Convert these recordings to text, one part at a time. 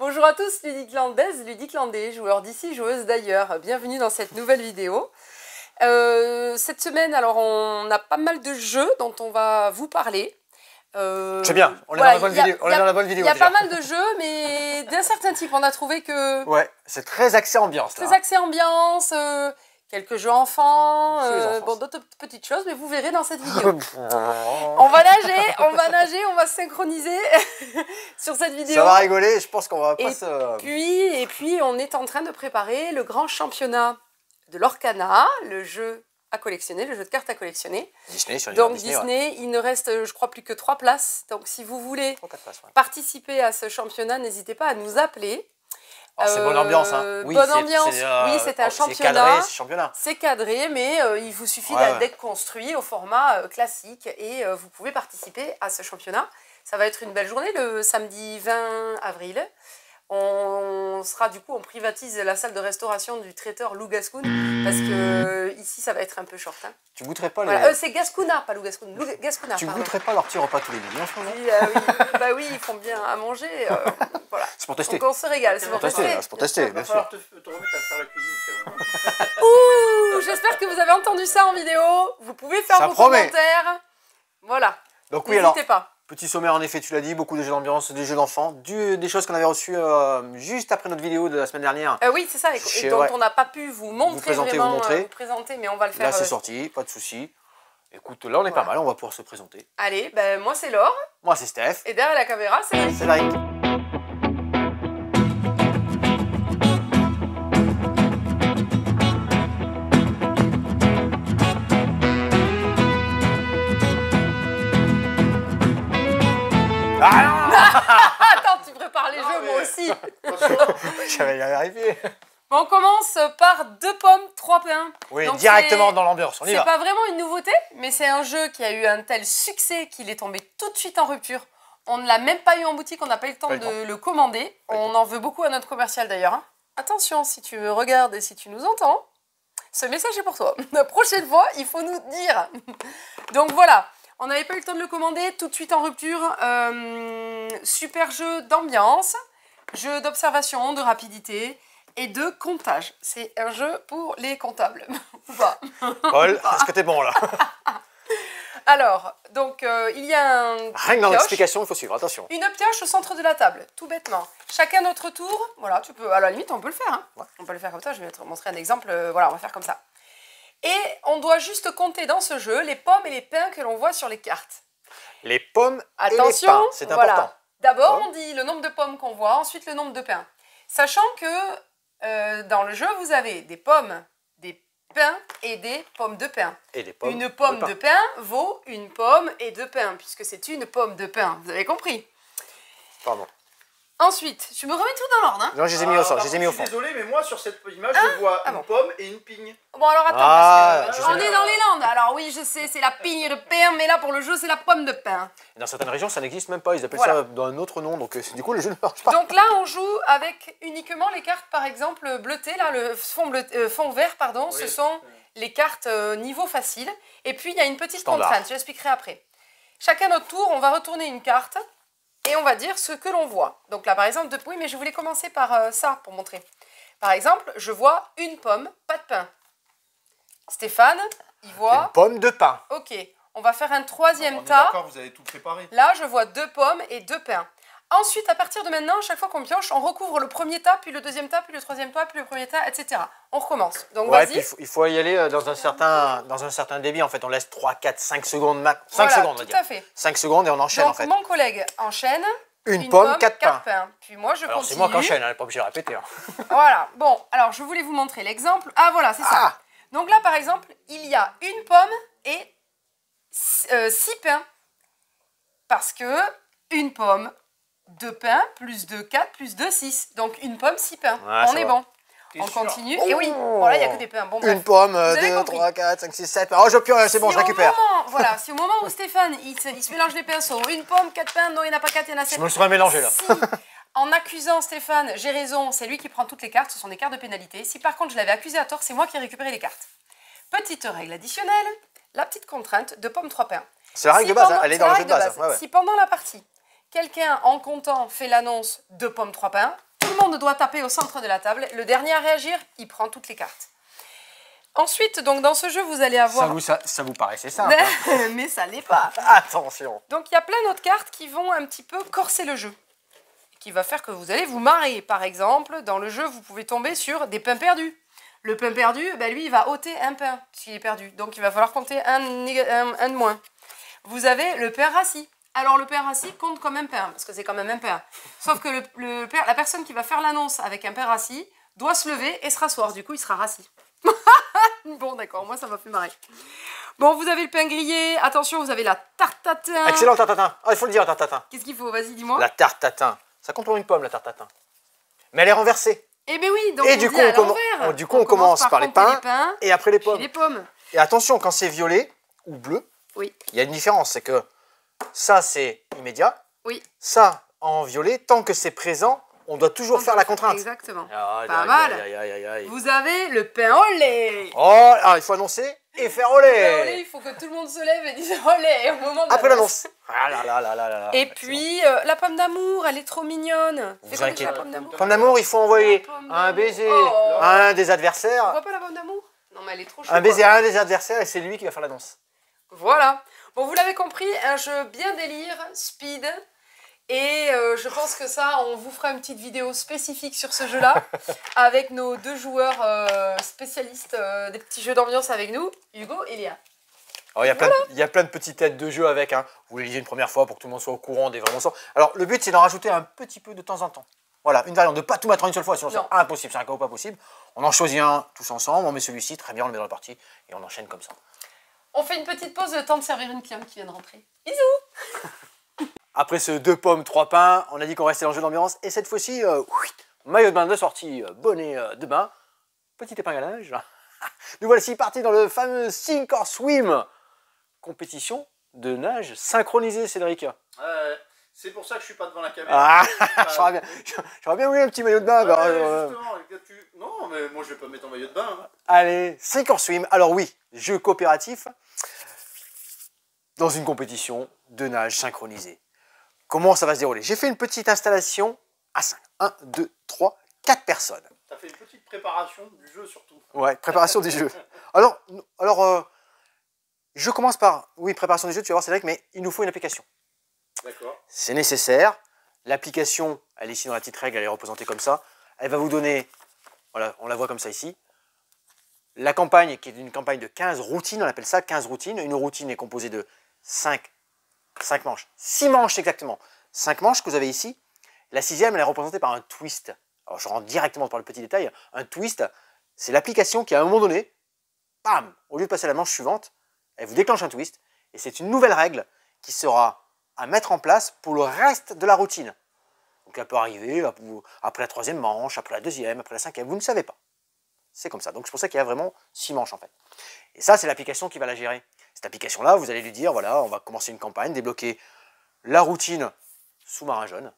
Bonjour à tous, ludiclandaises, ludiclandais, joueurs d'ici, joueuses d'ailleurs. Bienvenue dans cette nouvelle vidéo. Cette semaine, alors on a pas mal de jeux dont on va vous parler. C'est bien, on est dans la bonne vidéo. On est dans la bonne vidéo. Il y a pas mal de jeux, mais d'un certain type. On a trouvé que... Ouais, c'est très axé ambiance. Très axé ambiance, quelques jeux enfants, bon, d'autres petites choses, mais vous verrez dans cette vidéo. On va nager, on va se synchroniser sur cette vidéo. Ça va rigoler, je pense qu'on va pas se... Et puis, on est en train de préparer le grand championnat de l'Orcana, le jeu à collectionner, le jeu de cartes à collectionner. Disney, sur donc Disney, ouais. Il ne reste, je crois, plus que 3 places. Donc si vous voulez participer à ce championnat, n'hésitez pas à nous appeler. C'est bonne ambiance, hein. Oui, bonne ambiance, oui, c'est un championnat. C'est cadré, mais il vous suffit d'être construit au format classique et vous pouvez participer à ce championnat. Ça va être une belle journée le samedi 20 avril. On privatise la salle de restauration du traiteur Lou Gascoun parce que ici ça va être un peu short. Hein. Tu goûterais pas les... c'est Gascouna, pas Lou Gascoun. Gascouna, tu goûterais pas leur petit repas tous les midis en ce moment? Oui, bah oui, ils font bien à manger. Voilà. C'est pour tester. Donc on se régale, c'est pour tester. C'est pour tester, bien sûr. Il va falloir te remettre à faire la cuisine quand même. Ouh, j'espère que vous avez entendu ça en vidéo. Vous pouvez faire vos commentaires. Voilà. Donc oui, n'hésitez pas. Petit sommaire, en effet, tu l'as dit, beaucoup de jeux d'ambiance, des jeux d'enfants, des choses qu'on avait reçues juste après notre vidéo de la semaine dernière. Oui, c'est ça, et dont on n'a pas pu vous montrer, vous présenter, mais on va le faire. Là, c'est sorti, pas de souci. Écoute, là, on est pas mal, on va pouvoir se présenter. Allez, ben, moi, c'est Laure. Moi, c'est Steph. Et derrière la caméra, c'est Loïc. C'est Loïc. Attends, tu prépares les jeux, moi aussi. J'avais arrivé. Bon, on commence par 2 pommes, 3 pains. Oui, donc directement dans l'ambiance, on y va. C'est pas vraiment une nouveauté, mais c'est un jeu qui a eu un tel succès qu'il est tombé tout de suite en rupture. On ne l'a même pas eu en boutique, on n'a pas eu le temps de le commander. On en veut beaucoup à notre commercial d'ailleurs. Hein. Attention, si tu me regardes et si tu nous entends, ce message est pour toi. La prochaine fois, il faut nous dire. Donc voilà. On n'avait pas eu le temps de le commander, tout de suite en rupture. Super jeu d'ambiance, jeu d'observation, de rapidité et de comptage. C'est un jeu pour les comptables, ou pas? Paul, est-ce que t'es bon là? Alors, donc, il y a un... Rien que dans l'explication, il faut suivre, attention. Une pioche au centre de la table, tout bêtement. Chacun notre tour, voilà, tu peux, à la limite, on peut le faire. Hein. Ouais. On peut le faire comme ça, je vais te montrer un exemple, voilà, on va faire comme ça. Et on doit juste compter dans ce jeu les pommes et les pains que l'on voit sur les cartes. Les pommes et les pains, c'est important. Voilà. D'abord, on dit le nombre de pommes qu'on voit, ensuite le nombre de pains. Sachant que dans le jeu, vous avez des pommes, des pains et des pommes de pain. Et des pommes une pomme de pain vaut une pomme et 2 pains, puisque c'est une pomme de pain. Vous avez compris? Pardon. Ensuite, tu me remets tout dans l'ordre, hein? Non, je les ai mis au fond. Je les ai mis au fond. Je suis désolé, mais moi, sur cette image, je vois une pomme et une pigne. Bon, alors attends, parce que on est dans les Landes. Alors oui, je sais, c'est la pigne et le pain, mais là, pour le jeu, c'est la pomme de pain. Dans certaines régions, ça n'existe même pas. Ils appellent ça d'un autre nom. Donc, du coup, le jeu ne marche pas. Donc là, on joue avec uniquement les cartes, par exemple, bleutées. Là, le fond vert, pardon. Oui, ce sont les cartes niveau facile. Et puis, il y a une petite contrainte. J'expliquerai après. Chacun notre tour, on va retourner une carte. Et on va dire ce que l'on voit. Donc là, par exemple, oui, mais je voulais commencer par ça pour montrer. Par exemple, je vois une pomme, pas de pain. Stéphane, il voit... Une pomme de pain. Ok, on va faire un troisième tas. D'accord, vous avez tout préparé. Là, je vois 2 pommes et 2 pains. Ensuite, à partir de maintenant, chaque fois qu'on pioche, on recouvre le premier tas, puis le deuxième tas, puis le troisième tas, puis le premier tas, etc. On recommence. Donc vas-y. Il faut y aller dans un certain débit. En fait, on laisse 3, 4, 5 secondes max. 5 secondes, on va dire. Tout à fait. 5 secondes et on enchaîne, donc, en fait. Mon collègue enchaîne. Une pomme, 4 pains. Puis moi, je continue. C'est moi qui enchaîne, elle n'est pas obligée de répéter. Hein. Voilà. Bon, alors, je voulais vous montrer l'exemple. Ah, voilà, c'est ça. Donc là, par exemple, il y a une pomme et 6 pains. Parce que une pomme, 2 pains, plus 2, 4, plus 2, 6. Donc une pomme, 6 pains. Ouais, on est bon. On continue. Et oui, voilà, il n'y a que des pains. Bon, bref. Une pomme, 2, 3, 4, 5, 6, 7. Oh, c'est bon, je récupère. Voilà, si au moment où Stéphane, il se mélange les pinceaux, une pomme, 4 pains, non, il n'y en a pas 4, il y en a 7. Je me serais mélangé là. Si, en accusant Stéphane, j'ai raison, c'est lui qui prend toutes les cartes, ce sont des cartes de pénalité. Si par contre je l'avais accusé à tort, c'est moi qui ai récupéré les cartes. Petite règle additionnelle, la petite contrainte de pomme 3 pains. C'est la règle de base, elle est dans le jeu de base. Si pendant la partie, quelqu'un en comptant fait l'annonce de pomme 3 pains, tout le monde doit taper au centre de la table. Le dernier à réagir, il prend toutes les cartes. Ensuite, donc dans ce jeu, vous allez avoir... Ça vous paraissait simple. Hein. Mais ça l'est pas. Attention. Donc il y a plein d'autres cartes qui vont un petit peu corser le jeu. Qui va faire que vous allez vous marrer. Par exemple, dans le jeu, vous pouvez tomber sur des pains perdus. Le pain perdu, ben lui, il va ôter un pain s'il est perdu. Donc il va falloir compter un de moins. Vous avez le pain rassis. Alors le pain rassis compte comme un pain, parce que c'est quand même un pain. Sauf que la personne qui va faire l'annonce avec un pain rassis doit se lever et se rasseoir. Du coup, il sera rassis. Bon, d'accord, moi ça m'a fait marrer. Bon, vous avez le pain grillé. Attention, vous avez la tarte tatin. Excellent tarte tatin. Ah, il faut le dire, la tarte tatin. Qu'est-ce qu'il faut? Vas-y, dis-moi. La tarte tatin. Ça compte pour une pomme, la tarte tatin. Mais elle est renversée. Eh bien oui, donc et du coup, on commence par les pains et après les pommes. Les pommes. Et attention, quand c'est violet ou bleu, oui, il y a une différence. C'est que ça, c'est immédiat. Oui. Ça, en violet, tant que c'est présent, on doit toujours faire la contrainte. Exactement. Pas mal. Vous avez le pain au lait. Oh, alors il faut annoncer et faire au lait. Il faut que tout le monde se lève et dise au lait au moment de après l'annonce. Ah là là là là là. Et puis, la pomme d'amour, elle est trop mignonne. Vous inquiétez. La pomme d'amour, il faut envoyer un baiser à un des adversaires. On voit pas la pomme d'amour? Non, mais elle est trop chouette. Un baiser à un des adversaires et c'est lui qui va faire l'annonce. Voilà. Bon, vous l'avez compris, un jeu bien délire, speed. Et je pense que ça, on vous fera une petite vidéo spécifique sur ce jeu-là, avec nos deux joueurs spécialistes des petits jeux d'ambiance avec nous, Hugo et Léa. Alors, il y a plein de petites têtes de jeu avec, hein. Vous les lisez une première fois pour que tout le monde soit au courant des vraiment sorts. Alors, le but, c'est d'en rajouter un petit peu de temps en temps. Voilà, une variante, de ne pas tout mettre en une seule fois, sinon c'est impossible, c'est un chaos pas possible. On en choisit un tous ensemble, on met celui-ci, très bien, on le met dans la partie, et on enchaîne comme ça. On fait une petite pause, le temps de servir une cliente qui vient de rentrer. Bisous. Après ce 2 pommes, 3 pains, on a dit qu'on restait dans le jeu d'ambiance. Et cette fois-ci, maillot de bain de sortie, bonnet de bain, petit épingle à linge. Nous voici partis dans le fameux Sink or Swim, compétition de nage synchronisée, Cédric. C'est pour ça que je suis pas devant la caméra. J'aurais bien voulu un petit maillot de bain. Non, mais moi je vais pas mettre en maillot de bain. Hein. Allez, Sink or Swim. Alors oui, jeu coopératif dans une compétition de nage synchronisée. Comment ça va se dérouler? J'ai fait une petite installation à 5. 1, 2, 3, 4 personnes. Tu as fait une petite préparation du jeu surtout. Ouais, préparation du jeu. Alors je commence par... Oui, préparation du jeu, tu vas voir Cédric, mais il nous faut une application. D'accord. C'est nécessaire. L'application, elle est ici dans la petite règle, elle est représentée comme ça. Elle va vous donner... Voilà, on la voit comme ça ici. La campagne, qui est une campagne de 15 routines, on appelle ça 15 routines. Une routine est composée de 5 manches. 6 manches exactement. 5 manches que vous avez ici. La 6e, elle est représentée par un twist. Alors je rentre directement par le petit détail. Un twist, c'est l'application qui à un moment donné, bam, au lieu de passer à la manche suivante, elle vous déclenche un twist. Et c'est une nouvelle règle qui sera à mettre en place pour le reste de la routine. Donc elle peut arriver après la 3e manche, après la 2e, après la 5e, vous ne savez pas. C'est comme ça. Donc c'est pour ça qu'il y a vraiment 6 manches en fait. Et ça, c'est l'application qui va la gérer. Cette application-là, vous allez lui dire, voilà, on va commencer une campagne, débloquer la routine sous-marin jaune.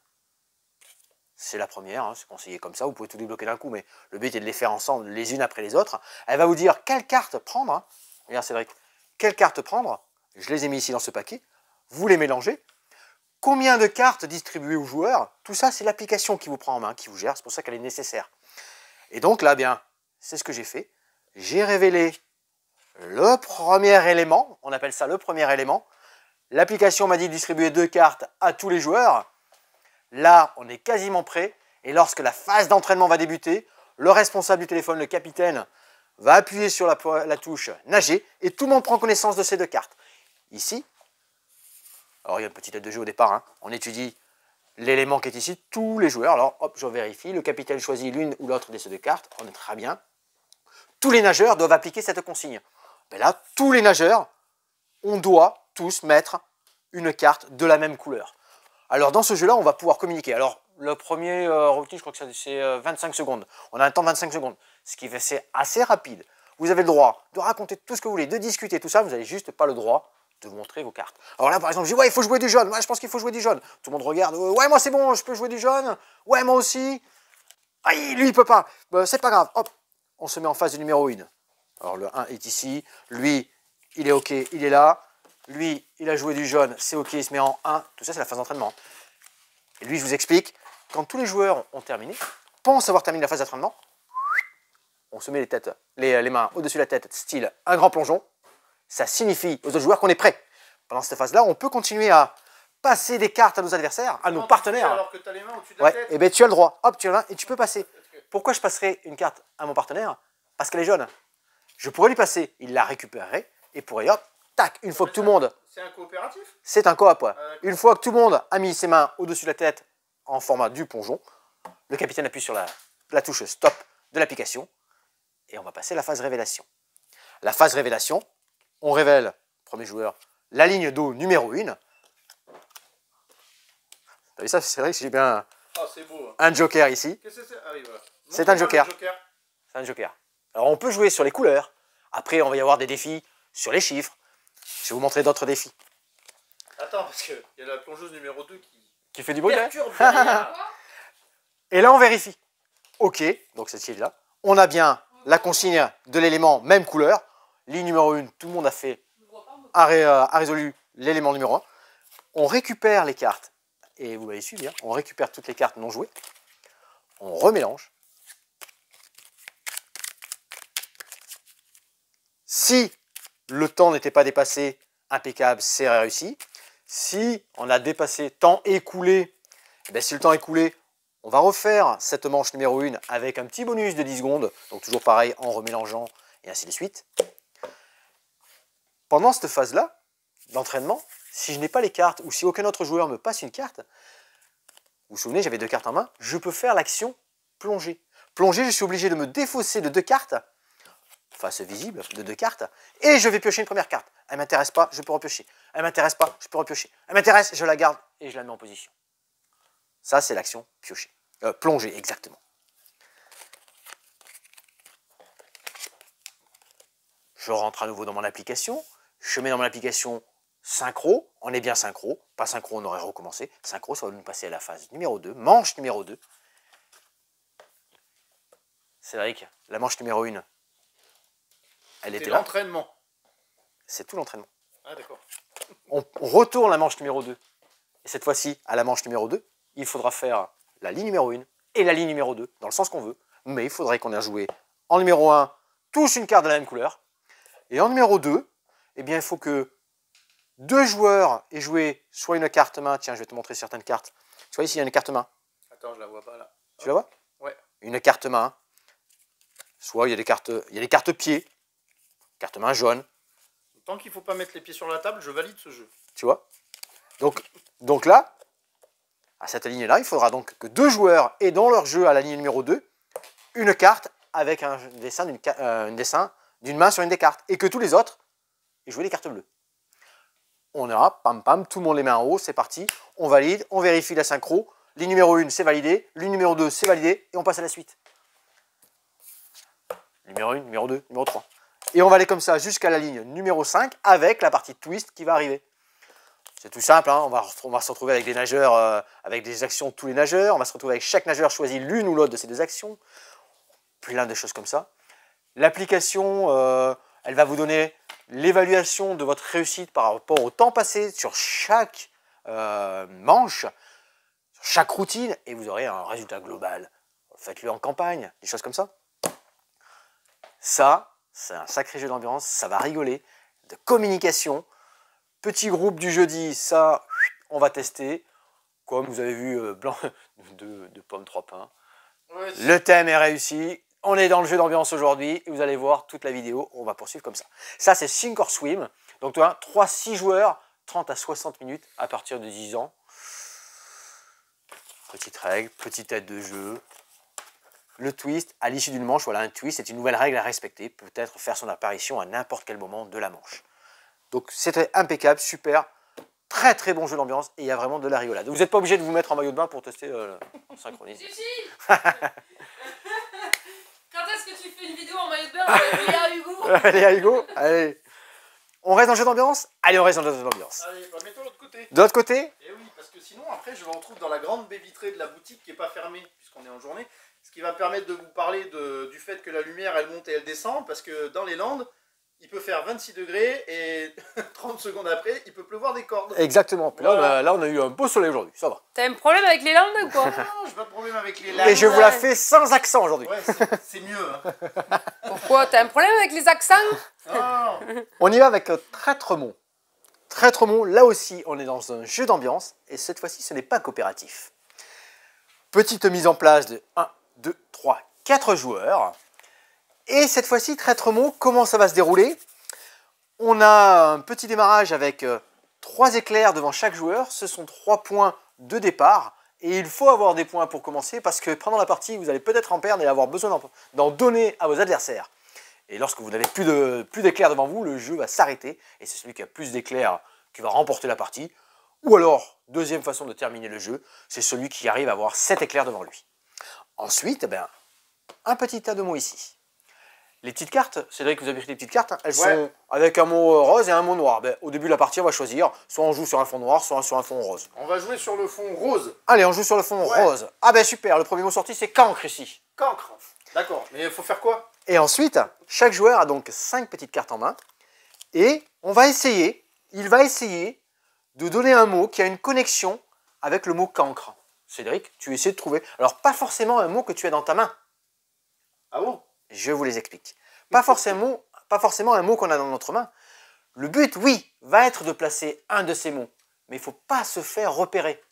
C'est la première, hein, c'est conseillé comme ça, vous pouvez tout débloquer d'un coup, mais le but est de les faire ensemble, les unes après les autres. Elle va vous dire quelle carte prendre. Hein. Regarde Cédric, quelle carte prendre. Je les ai mis ici dans ce paquet. Vous les mélangez. Combien de cartes distribuer aux joueurs? Tout ça, c'est l'application qui vous prend en main, qui vous gère, c'est pour ça qu'elle est nécessaire. Et donc là, bien, c'est ce que j'ai fait. J'ai révélé le premier élément, on appelle ça le premier élément. L'application m'a dit de distribuer 2 cartes à tous les joueurs. Là, on est quasiment prêt. Et lorsque la phase d'entraînement va débuter, le responsable du téléphone, le capitaine, va appuyer sur la touche nager et tout le monde prend connaissance de ces 2 cartes. Ici, alors il y a une petite aide de jeu au départ, hein, on étudie l'élément qui est ici, tous les joueurs. Alors hop, je vérifie, le capitaine choisit l'une ou l'autre de ces 2 cartes, on est très bien. Tous les nageurs doivent appliquer cette consigne. Mais là, tous les nageurs, on doit tous mettre une carte de la même couleur. Alors dans ce jeu-là, on va pouvoir communiquer. Alors le premier routine, je crois que c'est 25 secondes. On a un temps de 25 secondes, ce qui fait c'est assez rapide. Vous avez le droit de raconter tout ce que vous voulez, de discuter, tout ça, vous n'avez juste pas le droit de montrer vos cartes. Alors là, par exemple, je dis, ouais, il faut jouer du jaune. Ouais, je pense qu'il faut jouer du jaune. Tout le monde regarde. Ouais, moi, c'est bon, je peux jouer du jaune. Ouais, moi aussi. Ah, lui, il peut pas. C'est pas grave. Hop, on se met en face du numéro 1. Alors, le 1 est ici. Lui, il est OK, il est là. Lui, il a joué du jaune. C'est OK, il se met en 1. Tout ça, c'est la phase d'entraînement. Et lui, je vous explique. Quand tous les joueurs ont terminé, pense avoir terminé la phase d'entraînement, on se met les mains au-dessus de la tête, style un grand plongeon. Ça signifie aux autres joueurs qu'on est prêt. Pendant cette phase-là, on peut continuer à passer des cartes à nos adversaires, à nos partenaires. Alors que tu as les mains au-dessus de la tête. Et bien tu as le droit. Hop, tu as la main et tu peux passer. Pourquoi je passerai une carte à mon partenaire? Parce qu'elle est jaune. Je pourrais lui passer, il la récupérerait et pourrait, hop, tac, une fois que tout le monde... C'est un coopératif? C'est un coop, ouais. Une fois que tout le monde a mis ses mains au-dessus de la tête en format du plongeon, le capitaine appuie sur la touche stop de l'application et on va passer à la phase révélation. La phase révélation, on révèle, premier joueur, la ligne d'eau numéro 1. T'as vu ça? C'est vrai que j'ai bien un joker ici. Qu'est-ce que c'est? Ah oui, voilà. C'est un joker. C'est un joker. Alors on peut jouer sur les couleurs. Après, on va y avoir des défis sur les chiffres. Je vais vous montrer d'autres défis. Attends, parce qu'il y a la plongeuse numéro 2 qui fait du bruit, là. derrière. Et là, on vérifie. Ok, donc cette fille-là. On a bien la consigne de l'élément même couleur. Ligne numéro 1, tout le monde a résolu l'élément numéro 1. On récupère les cartes. Et vous m'avez suivi, hein, on récupère toutes les cartes non jouées. On remélange. Si le temps n'était pas dépassé, impeccable, c'est réussi. Si on a dépassé temps écoulé, eh bien, si le temps écoulé, on va refaire cette manche numéro 1 avec un petit bonus de 10 secondes. Donc toujours pareil, en remélangeant et ainsi de suite. Pendant cette phase-là, d'entraînement, si je n'ai pas les cartes ou si aucun autre joueur me passe une carte, vous vous souvenez, j'avais 2 cartes en main, je peux faire l'action plonger. Plonger, je suis obligé de me défausser de 2 cartes, face visible de 2 cartes, et je vais piocher une première carte. Elle ne m'intéresse pas, je peux repiocher. Elle ne m'intéresse pas, je peux repiocher. Elle m'intéresse, je la garde et je la mets en position. Ça, c'est l'action piocher. Plonger, exactement. Je rentre à nouveau dans mon application. Je mets dans mon application synchro. On est bien synchro. Pas synchro, on aurait recommencé. Synchro, ça va nous passer à la phase numéro 2. Manche numéro 2. Cédric, la manche numéro 1, elle était là. L'entraînement. C'est tout l'entraînement. Ah, d'accord. On retourne la manche numéro 2. Et cette fois-ci, à la manche numéro 2, il faudra faire la ligne numéro 1 et la ligne numéro 2, dans le sens qu'on veut. Mais il faudrait qu'on ait joué en numéro 1 tous une carte de la même couleur. Et en numéro 2, eh bien, il faut que 2 joueurs aient joué soit une carte main. Tiens, je vais te montrer certaines cartes. Tu vois ici, il y a une carte main. Attends, je la vois pas là. Tu la vois? Ouais. Une carte main. Soit il y a des cartes pieds. Carte main jaune. Tant qu'il ne faut pas mettre les pieds sur la table, je valide ce jeu. Tu vois? Donc là, à cette ligne-là, il faudra donc que 2 joueurs aient dans leur jeu à la ligne numéro 2 une carte avec un dessin d'une main sur une des cartes. Et que tous les autres aient joué les cartes bleues. On a, pam pam, tout le monde les met en haut, c'est parti. On valide, on vérifie la synchro. Ligne numéro 1, c'est validé. Ligne numéro 2, c'est validé. Et on passe à la suite. Numéro 1, numéro 2, numéro 3. Et on va aller comme ça jusqu'à la ligne numéro 5 avec la partie twist qui va arriver. C'est tout simple, hein. On va se retrouver avec des nageurs, avec des actions de tous les nageurs. On va se retrouver avec chaque nageur choisi l'une ou l'autre de ces 2 actions. Plein de choses comme ça. L'application, elle va vous donner l'évaluation de votre réussite par rapport au temps passé sur chaque manche, sur chaque routine, et vous aurez un résultat global. Faites-le en campagne, des choses comme ça. Ça, c'est un sacré jeu d'ambiance, ça va rigoler, de communication. Petit groupe du jeudi, ça, on va tester. Comme vous avez vu, blanc de pommes, 3 pains. Ouais, le thème est réussi. On est dans le jeu d'ambiance aujourd'hui. Et vous allez voir toute la vidéo. On va poursuivre comme ça. Ça, c'est Sink or Swim. Donc, tu vois, 3-6 joueurs, 30 à 60 minutes à partir de 10 ans. Petite règle, petite aide de jeu. Le twist, à l'issue d'une manche, voilà, un twist, c'est une nouvelle règle à respecter. Peut-être faire son apparition à n'importe quel moment de la manche. Donc c'était impeccable, super, très très bon jeu d'ambiance et il y a vraiment de la rigolade. Vous n'êtes pas obligé de vous mettre en maillot de bain pour tester synchronisme. Si, si. Quand est-ce que tu fais une vidéo en maillot de bain avec Léa Hugo? Léa Hugo, allez. On reste dans le jeu d'ambiance? Allez, on reste dans le jeu d'ambiance. Allez, bah, mets-toi de l'autre côté. De l'autre côté? Eh oui, parce que sinon après je me retrouve dans la grande baie vitrée de la boutique qui n'est pas fermée puisqu'on est en journée. Ce qui va me permettre de vous parler du fait que la lumière elle monte et elle descend parce que dans les Landes, il peut faire 26 degrés et 30 secondes après, il peut pleuvoir des cordes. Exactement. Puis Voilà. là, on a eu un beau soleil aujourd'hui, ça va. T'as un problème avec les langues ou quoi? Non, j'ai pas de problème avec les lames. Et je vous la fais sans accent aujourd'hui. Ouais, c'est mieux. Hein. Pourquoi? T'as un problème avec les accents? Non. On y va avec Traîtremont. Traîtremont, là aussi, on est dans un jeu d'ambiance, et cette fois-ci, ce n'est pas coopératif. Petite mise en place de 1, 2, 3, 4 joueurs. Et cette fois-ci, Traîtremont, comment ça va se dérouler? On a un petit démarrage avec 3 éclairs devant chaque joueur. Ce sont 3 points de départ. Et il faut avoir des points pour commencer parce que pendant la partie, vous allez peut-être en perdre et avoir besoin d'en donner à vos adversaires. Et lorsque vous n'avez plus d'éclairs devant vous, le jeu va s'arrêter. Et c'est celui qui a plus d'éclairs qui va remporter la partie. Ou alors, deuxième façon de terminer le jeu, c'est celui qui arrive à avoir 7 éclairs devant lui. Ensuite, un petit tas de mots ici. Les petites cartes, c'est vrai que vous avez pris des petites cartes, elles sont avec un mot rose et un mot noir. Au début de la partie, on va choisir, soit on joue sur un fond noir, soit sur un fond rose. On va jouer sur le fond rose. Allez, on joue sur le fond rose. Ah super, le premier mot sorti, c'est cancre ici. Cancre. D'accord, mais il faut faire quoi? Et ensuite, chaque joueur a donc 5 petites cartes en main. Et il va essayer de donner un mot qui a une connexion avec le mot cancre. Cédric, tu essaies de trouver. Alors, pas forcément un mot que tu as dans ta main. Ah bon? Je vous les explique. Pas forcément un mot qu'on a dans notre main. Le but, oui, va être de placer un de ces mots. Mais il ne faut pas se faire repérer.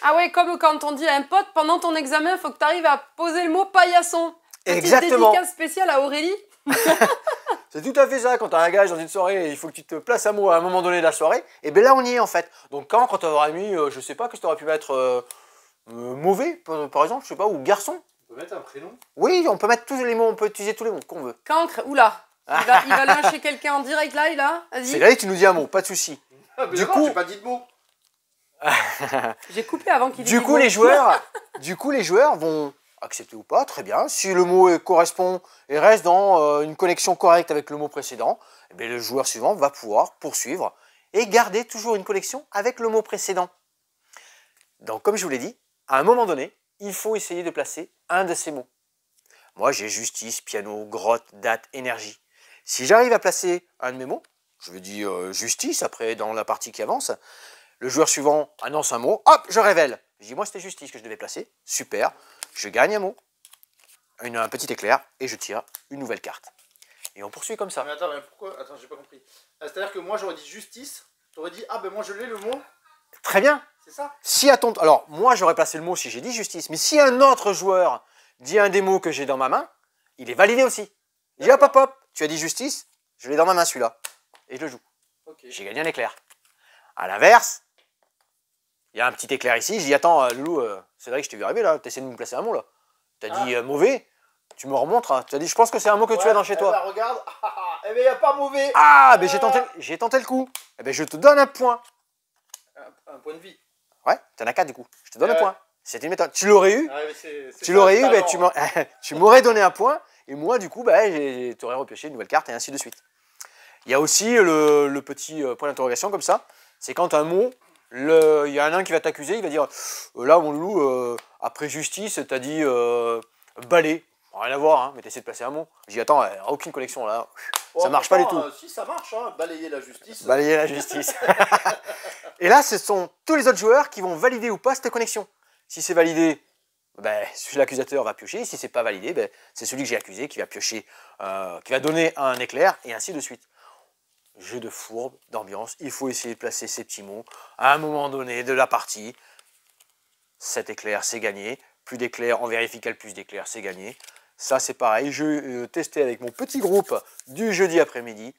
Ah ouais, comme quand on dit à un pote, pendant ton examen, il faut que tu arrives à poser le mot paillasson. Exactement. Dédicace spéciale à Aurélie. C'est tout à fait ça, quand tu as un gage dans une soirée, il faut que tu te places un mot à un moment donné de la soirée. Et bien là, on y est en fait. Donc quand tu auras mis, je sais pas, que tu aurais pu mettre mauvais, par exemple, je sais pas, ou garçon. On peut mettre un prénom? Oui, on peut mettre tous les mots, on peut utiliser tous les mots qu'on veut. Cancre, oula. Il va lyncher quelqu'un en direct là, vas-y. C'est là, tu nous dis un mot, pas de souci. Ah, mais Du non, coup- j'ai pas dit de mots. J'ai coupé avant qu'il Du coup, les joueurs vont accepter ou pas, très bien. Si le mot correspond et reste dans une connexion correcte avec le mot précédent, eh bien, le joueur suivant va pouvoir poursuivre et garder toujours une connexion avec le mot précédent. Donc, comme je vous l'ai dit, à un moment donné, il faut essayer de placer un de ces mots. Moi, j'ai justice, piano, grotte, date, énergie. Si j'arrive à placer un de mes mots, je veux dire justice, après dans la partie qui avance, le joueur suivant annonce un mot, hop, je révèle. Je dis, moi, c'était justice que je devais placer. Super. Je gagne un mot, un petit éclair, et je tire une nouvelle carte. Et on poursuit comme ça. Mais attends, mais pourquoi? Attends, j'ai pas compris. C'est-à-dire que moi, j'aurais dit justice. T'aurais dit, ah ben moi, je l'ai le mot. Très bien. C'est ça? Si à ton... Alors, moi, j'aurais placé le mot si j'ai dit justice. Mais si un autre joueur dit un des mots que j'ai dans ma main, il est validé aussi. Il dit, hop, hop, hop, tu as dit justice, je l'ai dans ma main celui-là. Et je le joue. Ok. J'ai gagné un éclair. À l'inverse, il y a un petit éclair ici. Je dis, attends, Loulou, c'est vrai que je t'ai vu arriver là, tu essaies de me placer un mot là. Tu as dit mauvais, tu me remontres. Hein. Tu as dit, je pense que c'est un mot que tu as dans chez toi. Bah, regarde, eh ben, il n'y a pas mauvais. Ah, mais j'ai tenté le coup. Eh ben, je te donne un point. Un point de vie. Ouais, tu en as 4 du coup. Je te donne un point. C'est une méthode. Tu l'aurais eu. Ah, mais c'est Tu l'aurais ça, eu, le ben, talent. tu m'aurais donné un point. Et moi, du coup, ben, tu aurais repioché une nouvelle carte et ainsi de suite. Il y a aussi le petit point d'interrogation comme ça. C'est quand un mot, il y a un qui va t'accuser, il va dire là, mon loulou, après justice, t'as dit balai. Rien à voir, hein, mais t'essaies de placer un mot. Je dis attends, aucune connexion là. Ça marche pas du tout. Si, ça marche, hein, balayer la justice. Balayer la justice. Et là, ce sont tous les autres joueurs qui vont valider ou pas cette connexion. Si c'est validé, ben, l'accusateur va piocher. Si c'est pas validé, ben, c'est celui que j'ai accusé qui va piocher, qui va donner un éclair, et ainsi de suite. Jeu de fourbe, d'ambiance, il faut essayer de placer ces petits mots à un moment donné de la partie. 7 éclairs, c'est gagné. Plus d'éclairs, on vérifie quel plus d'éclairs, c'est gagné. Ça, c'est pareil. Je testais avec mon petit groupe du jeudi après-midi.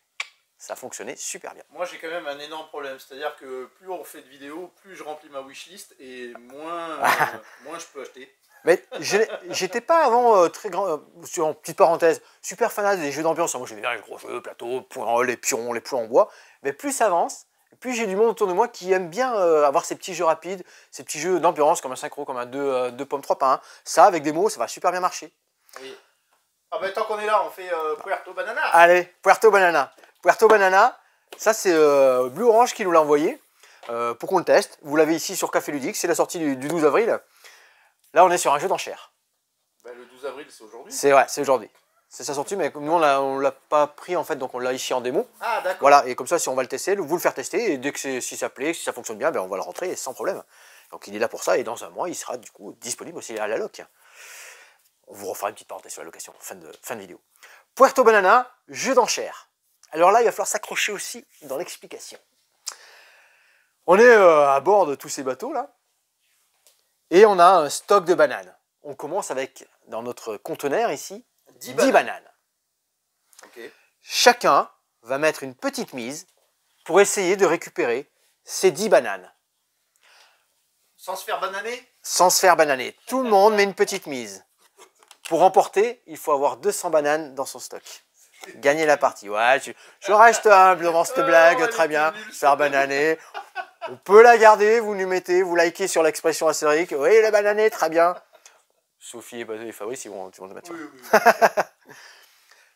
Ça fonctionnait super bien. Moi, j'ai quand même un énorme problème. C'est-à-dire que plus on fait de vidéos, plus je remplis ma wishlist et moins je peux acheter. Mais j'étais pas avant très grand, sur une petite parenthèse, super fanat des jeux d'ambiance. Moi, j'aimais bien les gros jeux, plateaux, les pions, les plots en bois. Mais plus ça avance, plus j'ai du monde autour de moi qui aime bien avoir ces petits jeux rapides, ces petits jeux d'ambiance comme un synchro, comme un 2 pommes 3 pains. Ça, avec des mots, ça va super bien marcher. Oui. Ah ben tant qu'on est là, on fait Puerto Banana. Allez, Puerto Banana. Puerto Banana, ça c'est Blue Orange qui nous l'a envoyé pour qu'on le teste. Vous l'avez ici sur Café Ludique, c'est la sortie du 12 avril. Là, on est sur un jeu d'enchères. Ben, le 12 avril, c'est aujourd'hui. C'est vrai, c'est aujourd'hui. C'est sa sortie, mais nous on l'a pas pris en fait, donc on l'a ici en démo. Ah, d'accord. Voilà, et comme ça, si on va le tester, vous le faire tester, et dès que si ça plaît, si ça fonctionne bien, ben, on va le rentrer sans problème. Donc il est là pour ça, et dans un mois, il sera du coup disponible aussi à la loc. On vous refera une petite parenthèse sur la location, fin de vidéo. Puerto Banana, jeu d'enchères. Alors là, il va falloir s'accrocher aussi dans l'explication. On est à bord de tous ces bateaux là, et on a un stock de bananes. On commence avec, dans notre conteneur ici, 10 bananes. Okay. Chacun va mettre une petite mise pour essayer de récupérer ces 10 bananes. Sans se faire bananer? Sans se faire bananer. Tout le monde met une petite mise. Pour remporter, il faut avoir 200 bananes dans son stock. Gagner la partie. Ouais, je reste humble devant cette blague, très bien. Se faire bananer. On peut la garder, vous nous mettez, vous likez sur l'expression astérique. Oui, la bananée, très bien. Sophie et Fabrice, ils vont te mettre. Oui, oui.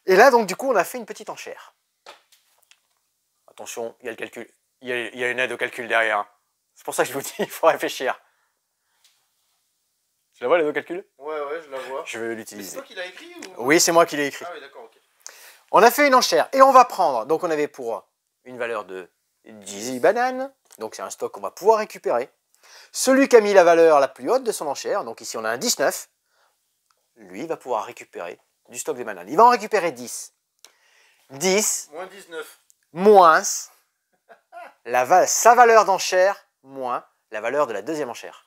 Et là, donc, du coup, on a fait une petite enchère. Attention, il y a le calcul. Il y a une aide au calcul derrière. C'est pour ça que je vous dis, il faut réfléchir. Tu la vois, l'aide au calcul? Ouais, je la vois. Je vais C'est l'utiliser. toi qui l'as écrit ou... Oui, c'est moi qui l'ai écrit. Ah oui, d'accord, ok. On a fait une enchère et on va prendre. Donc, on avait pour une valeur de 10 bananes. Donc, c'est un stock qu'on va pouvoir récupérer. Celui qui a mis la valeur la plus haute de son enchère, donc ici on a un 19, lui va pouvoir récupérer du stock de bananes. Il va en récupérer 10. 10 Moins 19. moins sa valeur d'enchère moins la valeur de la deuxième enchère.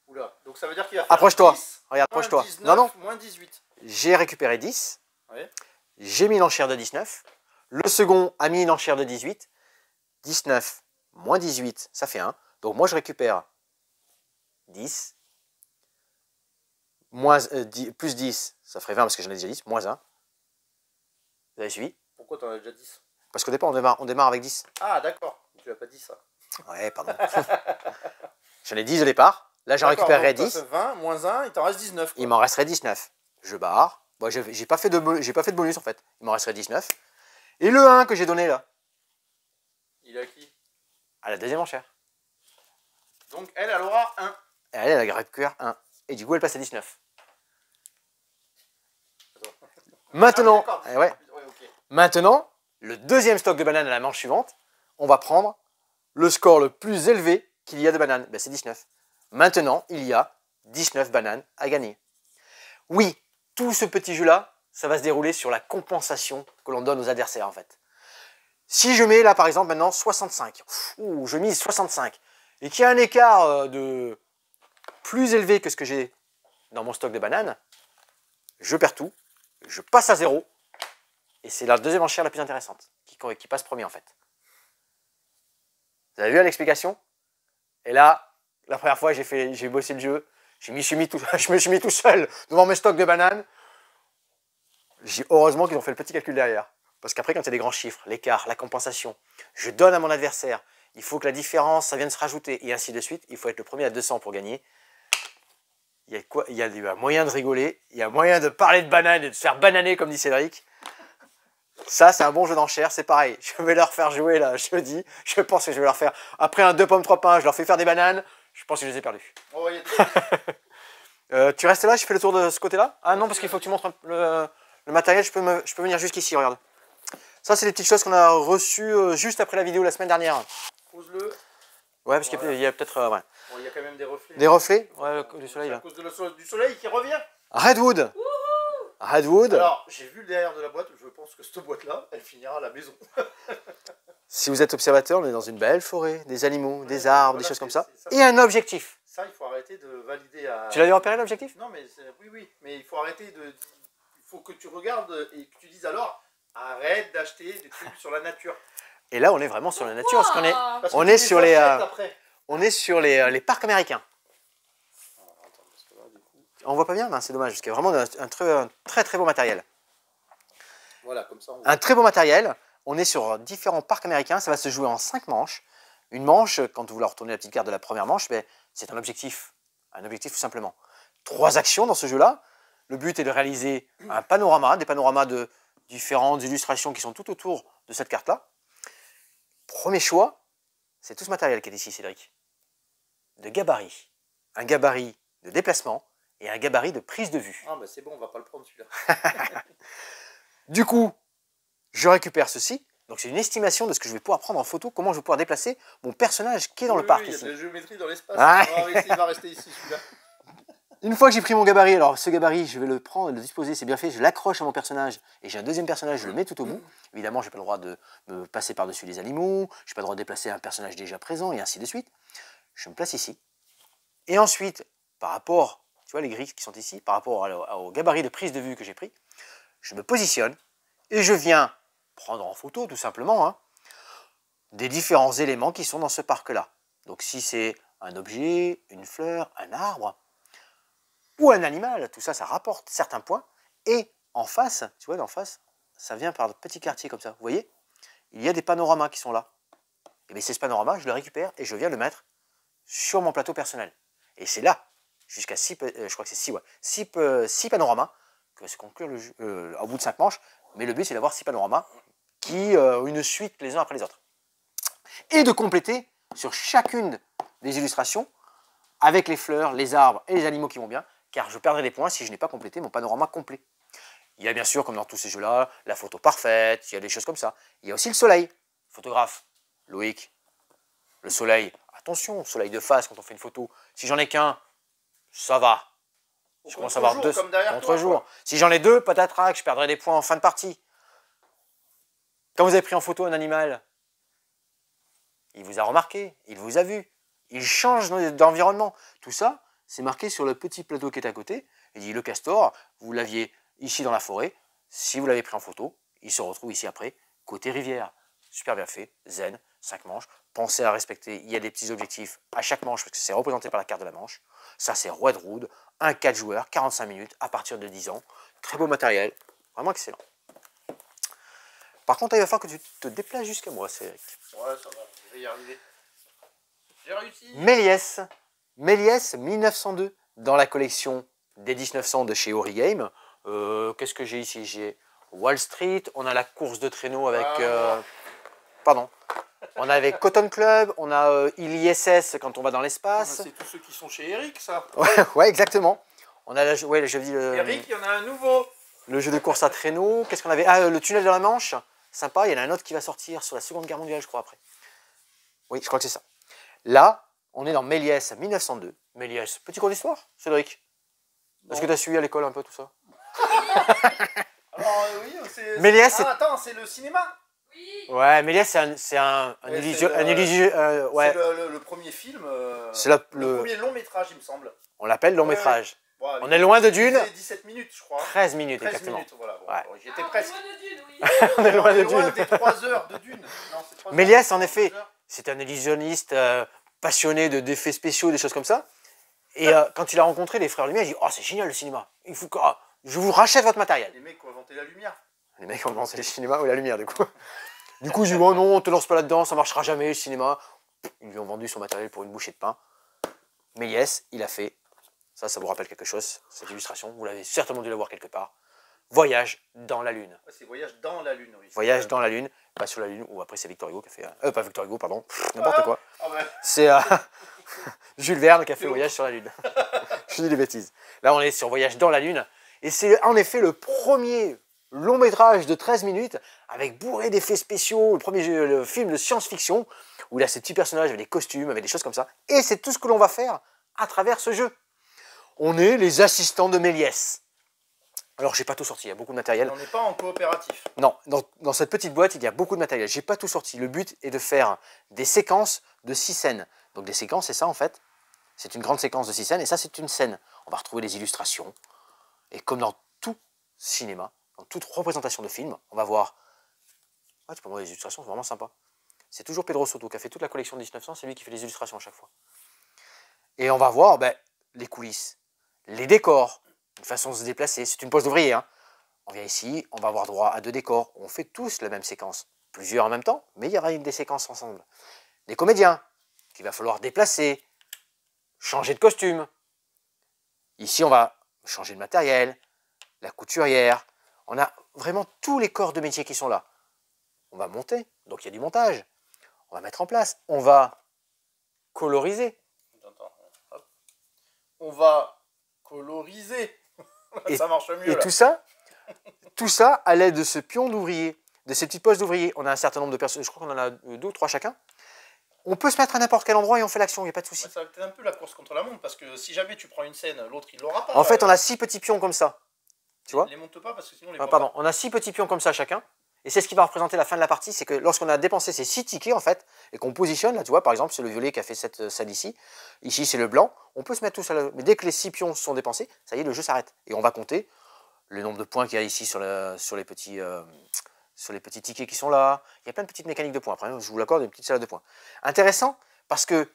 Oula, donc ça veut dire qu'il va faire Approche-toi. 10, Regarde, approche-toi. 19, Non, non. moins 18. J'ai récupéré 10. Ouais. J'ai mis l'enchère de 19. Le second a mis une enchère de 18. 19 moins 18, ça fait 1. Donc moi je récupère 10. Plus 10, ça ferait 20 parce que j'en ai déjà 10. Moins 1. Vous avez suivi? Pourquoi t'en as déjà 10? Parce qu'au départ, on démarre avec 10. Ah, d'accord. Tu l'as pas dit ça. Ouais, pardon. J'en ai 10 au départ. Là, j'en récupérerai 10. 20, moins 1, il t'en reste 19. Quoi. Il m'en resterait 19. Je barre. Bon, j'ai pas fait de bonus en fait. Il m'en resterait 19. Et le 1 que j'ai donné là, Il a qui? à la deuxième enchère. Donc elle aura 1. Et elle récupère 1. Et du coup, elle passe à 19. Maintenant, Ouais, okay. Maintenant, le deuxième stock de bananes à la manche suivante, on va prendre le score le plus élevé qu'il y a de bananes. Ben, c'est 19. Maintenant, il y a 19 bananes à gagner. Oui, tout ce petit jeu-là, ça va se dérouler sur la compensation que l'on donne aux adversaires en fait. Si je mets là par exemple maintenant 65, ou je mise 65, et qu'il y a un écart de plus élevé que ce que j'ai dans mon stock de bananes, je perds tout, je passe à 0, et c'est la deuxième enchère la plus intéressante, qui passe premier en fait. Vous avez vu l'explication? Et là, la première fois j'ai bossé le jeu, je me suis mis tout seul devant mes stocks de bananes. Heureusement qu'ils ont fait le petit calcul derrière. Parce qu'après, quand il y a des grands chiffres, l'écart, la compensation, je donne à mon adversaire, il faut que la différence, ça vienne se rajouter, et ainsi de suite. Il faut être le premier à 200 pour gagner. Il y a moyen de rigoler, il y a moyen de parler de bananes et de se faire bananer, comme dit Cédric. Ça, c'est un bon jeu d'enchères, c'est pareil. Je vais leur faire jouer, là, jeudi. Je pense que je vais leur faire... Après un 2 pommes, 3 pains, je leur fais faire des bananes. Je pense que je les ai perdus. Oh, tu restes là, je fais le tour de ce côté-là? Ah non, parce qu'il faut que tu montres le matériel. Je peux venir jusqu'ici, regarde. Ça, c'est les petites choses qu'on a reçues juste après la vidéo la semaine dernière. Pose-le. Ouais, parce qu'il y a peut-être... ouais. Bon, il y a quand même des reflets. Des reflets? Ouais, du soleil, là. À cause du soleil qui revient. Redwood. Redwood. Alors, j'ai vu le derrière de la boîte. Je pense que cette boîte-là, elle finira à la maison. Si vous êtes observateur, on est dans une belle forêt. Des animaux, des arbres, des choses comme ça. Et un objectif. Ça, il faut arrêter de valider à... Tu l'avais repéré, l'objectif? Non, mais oui. Mais il faut arrêter de... Il faut que tu regardes et que tu dises alors... Arrête d'acheter des trucs sur la nature. Et là, on est vraiment sur la nature, parce qu'on est, Parce on que est tu sur les les, achètes après. on est sur les parcs américains. Alors, attends, parce que là, du coup... On voit pas bien, ben, c'est dommage, parce qu'il y a vraiment un très très beau matériel. Voilà, comme ça. Un très beau matériel. On est sur différents parcs américains. Ça va se jouer en 5 manches. Une manche, quand vous leur retournez la petite carte de la première manche, ben, c'est un objectif. Un objectif tout simplement. 3 actions dans ce jeu-là. Le but est de réaliser un panorama, des panoramas de différentes illustrations qui sont tout autour de cette carte-là. Premier choix, c'est tout ce matériel qui est ici, Cédric. De gabarit. Un gabarit de déplacement et un gabarit de prise de vue. Ah, bah c'est bon, on va pas le prendre celui-là. Du coup, je récupère ceci. Donc c'est une estimation de ce que je vais pouvoir prendre en photo, comment je vais pouvoir déplacer mon personnage qui est dans le parc il y a ici. de la géométrie dans l'espace. Ah. Il va rester ici, celui-là. Une fois que j'ai pris mon gabarit, alors ce gabarit, je vais le prendre, le disposer, c'est bien fait, je l'accroche à mon personnage et j'ai un deuxième personnage, je le mets tout au bout. Évidemment, je n'ai pas le droit de me passer par-dessus les animaux, je n'ai pas le droit de déplacer un personnage déjà présent et ainsi de suite. Je me place ici. Et ensuite, par rapport, tu vois les grilles qui sont ici, par rapport au gabarit de prise de vue que j'ai pris, je me positionne et je viens prendre en photo tout simplement hein, des différents éléments qui sont dans ce parc-là. Donc si c'est un objet, une fleur, un arbre, ou un animal, tout ça, ça rapporte certains points. Et en face, tu vois, d'en face, ça vient par de petits quartiers comme ça. Vous voyez, il y a des panoramas qui sont là. Et bien, c'est ce panorama, je le récupère et je viens le mettre sur mon plateau personnel. Et c'est là, jusqu'à 6, je crois que c'est 6 panoramas, que va se conclure au bout de 5 manches. Mais le but, c'est d'avoir 6 panoramas qui ont une suite les uns après les autres. Et de compléter sur chacune des illustrations avec les fleurs, les arbres et les animaux qui vont bien, car je perdrai des points si je n'ai pas complété mon panorama complet. Il y a bien sûr, comme dans tous ces jeux-là, la photo parfaite, il y a des choses comme ça. Il y a aussi le soleil. Photographe, Loïc, le soleil. Attention, soleil de face quand on fait une photo. Si j'en ai qu'un, ça va. Je commence à avoir 2 contre-jour. Si j'en ai 2, patatras, je perdrai des points en fin de partie. Quand vous avez pris en photo un animal, il vous a remarqué, il vous a vu, il change d'environnement. Tout ça, c'est marqué sur le petit plateau qui est à côté. Il dit le castor, vous l'aviez ici dans la forêt. Si vous l'avez pris en photo, il se retrouve ici après, côté rivière. Super bien fait, zen, 5 manches. Pensez à respecter, il y a des petits objectifs à chaque manche parce que c'est représenté par la carte de la manche. Ça, c'est Red Road, un 4 joueurs, 45 minutes à partir de 10 ans. Très beau matériel, vraiment excellent. Par contre, il va falloir que tu te déplaces jusqu'à moi, Cédric. Ouais, ça va, je vais y arriver. J'ai réussi. Méliès 1902 dans la collection des 1900 de chez Origame. Qu'est-ce que j'ai ici? J'ai Wall Street, on a la course de traîneau avec... pardon. On a avec Cotton Club, on a ILSS quand on va dans l'espace. C'est tous ceux qui sont chez Eric, ça. Ouais, exactement. On a ouais, je dis Eric, il y en a un nouveau. Le jeu de course à traîneau. Qu'est-ce qu'on avait? Ah, le tunnel de la Manche. Sympa, il y en a un autre qui va sortir sur la Seconde Guerre mondiale, je crois, après. Oui, je crois que c'est ça. Là, on est dans Méliès 1902. Méliès, petit cours d'histoire, Cédric? Est-ce que tu as suivi à l'école un peu tout ça? Alors, oui, c'est... Méliès, ah, attends, c'est le cinéma? Oui. Ouais, Méliès, c'est un ouais. C'est le premier film, c'est le premier long métrage, il me semble. On l'appelle long métrage. Bon, on est loin de Dune. 17 minutes, je crois. 13 minutes, 13 exactement. minutes, voilà. Bon, Ouais. J'étais presque. On est loin de Dune, oui. On est loin de Dune. Des 3 heures de Dune. Méliès, en effet, c'est un illusionniste passionné d'effets spéciaux, des choses comme ça. Et quand il a rencontré les frères Lumière, il dit « Oh, c'est génial le cinéma. Il faut que je vous rachète votre matériel. » Les mecs qui ont inventé la lumière. Les mecs ont inventé le cinéma ou la lumière, du coup. Du coup, je dis « Oh non, on te lance pas là-dedans, ça marchera jamais, le cinéma. » Ils lui ont vendu son matériel pour une bouchée de pain. Méliès, il a fait, ça vous rappelle quelque chose, cette illustration, vous l'avez certainement dû la voir quelque part. Voyage dans la Lune. Ouais, c'est Voyage dans la Lune, oui. Voyage dans la Lune, pas sur la Lune, ou après c'est Victor Hugo qui a fait... pas Victor Hugo, pardon, n'importe quoi. Ouais. C'est Jules Verne qui a fait Voyage sur la Lune. Je dis des bêtises. Là, on est sur Voyage dans la Lune, et c'est en effet le premier long métrage de 13 minutes, avec bourré d'effets spéciaux, le premier le film de science-fiction, où il a ces petits personnages avec des costumes, avec des choses comme ça, et c'est tout ce que l'on va faire à travers ce jeu. On est les assistants de Méliès. Alors, j'ai pas tout sorti, il y a beaucoup de matériel. On n'est pas en coopératif. Non, dans cette petite boîte, il y a beaucoup de matériel. J'ai pas tout sorti. Le but est de faire des séquences de 6 scènes. Donc, des séquences, c'est ça en fait. C'est une grande séquence de 6 scènes, et ça, c'est une scène. On va retrouver des illustrations. Et comme dans tout cinéma, dans toute représentation de film, on va voir... Ouais, tu peux voir les illustrations, c'est vraiment sympa. C'est toujours Pedro Soto qui a fait toute la collection de 1900, c'est lui qui fait les illustrations à chaque fois. Et on va voir les coulisses, les décors, une façon de se déplacer. C'est une pose d'ouvrier. Hein. On vient ici, on va avoir droit à 2 décors. On fait tous la même séquence. Plusieurs en même temps, mais il y aura des séquences ensemble. Des comédiens qu'il va falloir déplacer, changer de costume. Ici, on va changer de matériel, la couturière. On a vraiment tous les corps de métier qui sont là. On va monter, donc il y a du montage. On va mettre en place. On va coloriser. Attends, hop. On va coloriser. Et, ça marche mieux. Et là. tout Tout ça à l'aide de ce pion d'ouvrier, de ces petites poches d'ouvrier. On a un certain nombre de personnes, je crois qu'on en a 2 ou 3 chacun. On peut se mettre à n'importe quel endroit et on fait l'action, il n'y a pas de souci. Ouais, ça va être un peu la course contre la montre, parce que si jamais tu prends une scène, l'autre il l'aura pas. En fait, on a 6 petits pions comme ça. Tu vois? Les monte pas parce que sinon les Pardon, on a 6 petits pions comme ça chacun. Et c'est ce qui va représenter la fin de la partie, c'est que lorsqu'on a dépensé ces 6 tickets en fait, et qu'on positionne, là tu vois, par exemple, c'est le violet qui a fait cette salle ici, ici c'est le blanc, on peut se mettre tous à la... Mais dès que les 6 pions sont dépensés, ça y est, le jeu s'arrête. Et on va compter le nombre de points qu'il y a ici sur les petits tickets qui sont là. Il y a plein de petites mécaniques de points. Après, je vous l'accorde, une petite salade de points. Intéressant, parce que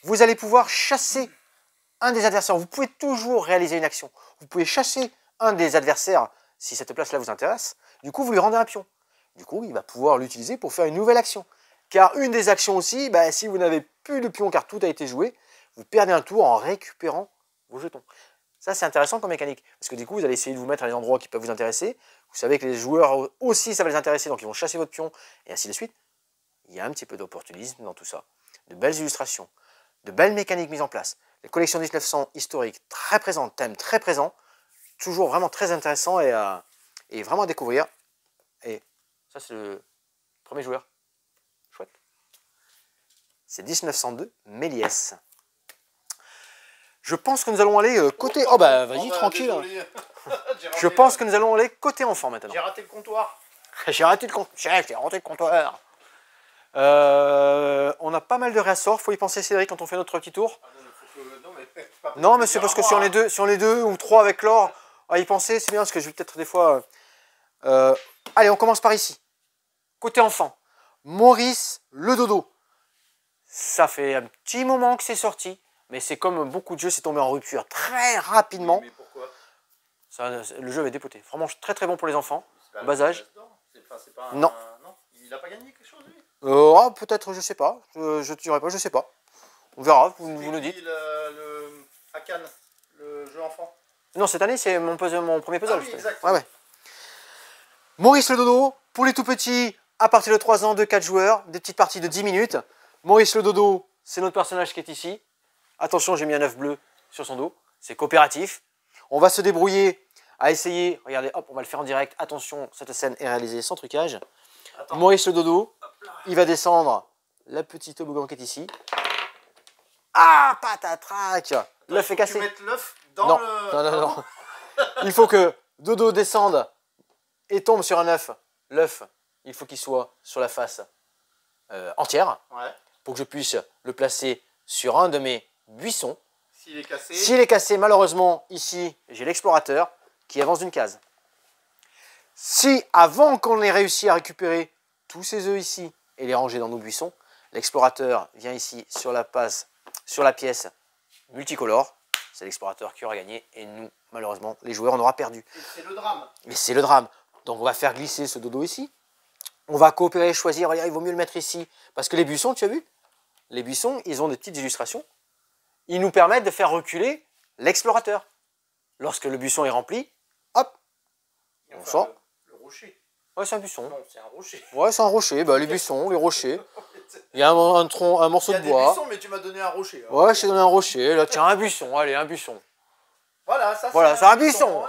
vous allez pouvoir chasser un des adversaires. Vous pouvez toujours réaliser une action. Vous pouvez chasser un des adversaires si cette place-là vous intéresse. Du coup, vous lui rendez un pion. Du coup, il va pouvoir l'utiliser pour faire une nouvelle action. Car une des actions aussi, si vous n'avez plus de pion car tout a été joué, vous perdez un tour en récupérant vos jetons. Ça, c'est intéressant comme mécanique. Parce que du coup, vous allez essayer de vous mettre à des endroits qui peuvent vous intéresser. Vous savez que les joueurs aussi, ça va les intéresser, donc ils vont chasser votre pion, et ainsi de suite. Il y a un petit peu d'opportunisme dans tout ça. De belles illustrations, de belles mécaniques mises en place. Les collections 1900 historiques très présentes, thèmes très présents. Toujours vraiment très intéressant et vraiment à découvrir. Et ça, c'est le premier joueur. Chouette. C'est 1902, Méliès. Je pense que nous allons aller côté... Oh bah vas-y, tranquille. Je pense que nous allons aller côté enfant maintenant. J'ai raté le comptoir. J'ai raté le comptoir. On a pas mal de réassorts, faut y penser Cédric quand on fait notre petit tour. Non mais c'est parce que si on est deux ou trois avec l'or, à y penser c'est bien parce que je vais peut-être des fois... Allez, on commence par ici. Côté enfant, Maurice le dodo. Ça fait un petit moment que c'est sorti, mais c'est comme beaucoup de jeux, c'est tombé en rupture très rapidement. Mais pourquoi? Le jeu avait dépoté. Vraiment très très bon pour les enfants, bas âge. Non. Il n'a pas gagné quelque chose lui? Peut-être, je sais pas. Je te dirai pas, je sais pas. On verra, vous nous dites. À Cannes, le jeu enfant. Non, cette année, c'est mon premier puzzle. Ah oui, exact. Ouais. Maurice le dodo, pour les tout petits, à partir de 3 ans, de 4 joueurs, des petites parties de 10 minutes. Maurice le dodo, c'est notre personnage qui est ici. Attention, j'ai mis un œuf bleu sur son dos. C'est coopératif. On va se débrouiller à essayer. Regardez, hop, on va le faire en direct. Attention, cette scène est réalisée sans trucage. Attends. Maurice le dodo, il va descendre la petite toboggan qui est ici. Ah, patatrac! L'œuf est cassé. Tu mets l'œuf dans le... Non. Il faut que dodo descende et tombe sur un œuf. L'œuf, il faut qu'il soit sur la face entière. Ouais. Pour que je puisse le placer sur un de mes buissons. S'il est cassé. S'il est cassé, malheureusement, ici, j'ai l'explorateur qui avance d'une case. Si, avant qu'on ait réussi à récupérer tous ces œufs ici et les ranger dans nos buissons, l'explorateur vient ici sur la pièce multicolore, c'est l'explorateur qui aura gagné et nous, malheureusement, les joueurs, on aura perdu. C'est le drame. Mais c'est le drame. Donc on va faire glisser ce dodo ici. On va coopérer, choisir, regarde, il vaut mieux le mettre ici. Parce que les buissons, tu as vu? Les buissons, ils ont des petites illustrations. Ils nous permettent de faire reculer l'explorateur. Lorsque le buisson est rempli, hop, on sort. Le rocher. Ouais, c'est un buisson. Non, c'est un rocher. Ouais, c'est un rocher. Les buissons, les rochers. Il y a un morceau de bois. Il y a des buissons, mais tu m'as donné un rocher. Hein. Ouais, je t'ai donné un rocher. Là, tiens, un buisson. Allez, un buisson. Voilà, c'est un buisson.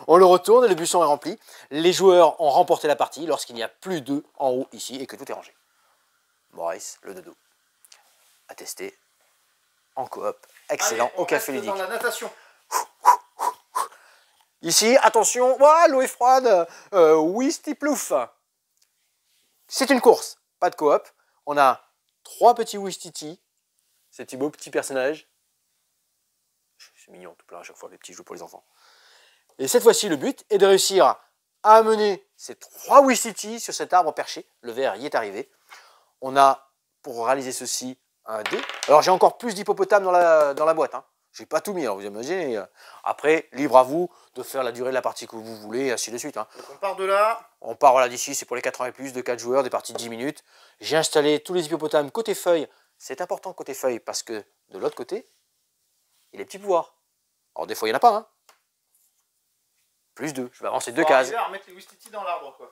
On le retourne et le buisson est rempli. Les joueurs ont remporté la partie lorsqu'il n'y a plus d'œufs en haut ici et que tout est rangé. Maurice, le dodo. À tester. En coop. Excellent. Allez, au café ludique. Dans la natation. Ici, attention. L'eau est froide. Wisty plouf. C'est une course. Pas de coop. On a 3 petits Wistiti. Ces petits beaux petits personnages. C'est mignon tout plein à chaque fois, les petits jeux pour les enfants. Et cette fois-ci, le but est de réussir à amener ces 3 Wistiti sur cet arbre perché. Le vert y est arrivé. On a, pour réaliser ceci, un dé. Alors j'ai encore plus d'hippopotames dans la boîte. Hein. J'ai pas tout mis, alors vous imaginez. Après, libre à vous de faire la durée de la partie que vous voulez, et ainsi de suite. Hein. Donc on part de là. On part d'ici, c'est pour les 4 ans et plus, de 4 joueurs, des parties de 10 minutes. J'ai installé tous les hippopotames côté feuille. C'est important côté feuille parce que de l'autre côté, il y a les petits pouvoirs. Alors des fois, il n'y en a pas. Hein. Plus 2. Je vais avancer 2 cases. On va remettre les Wistiti dans l'arbre, quoi.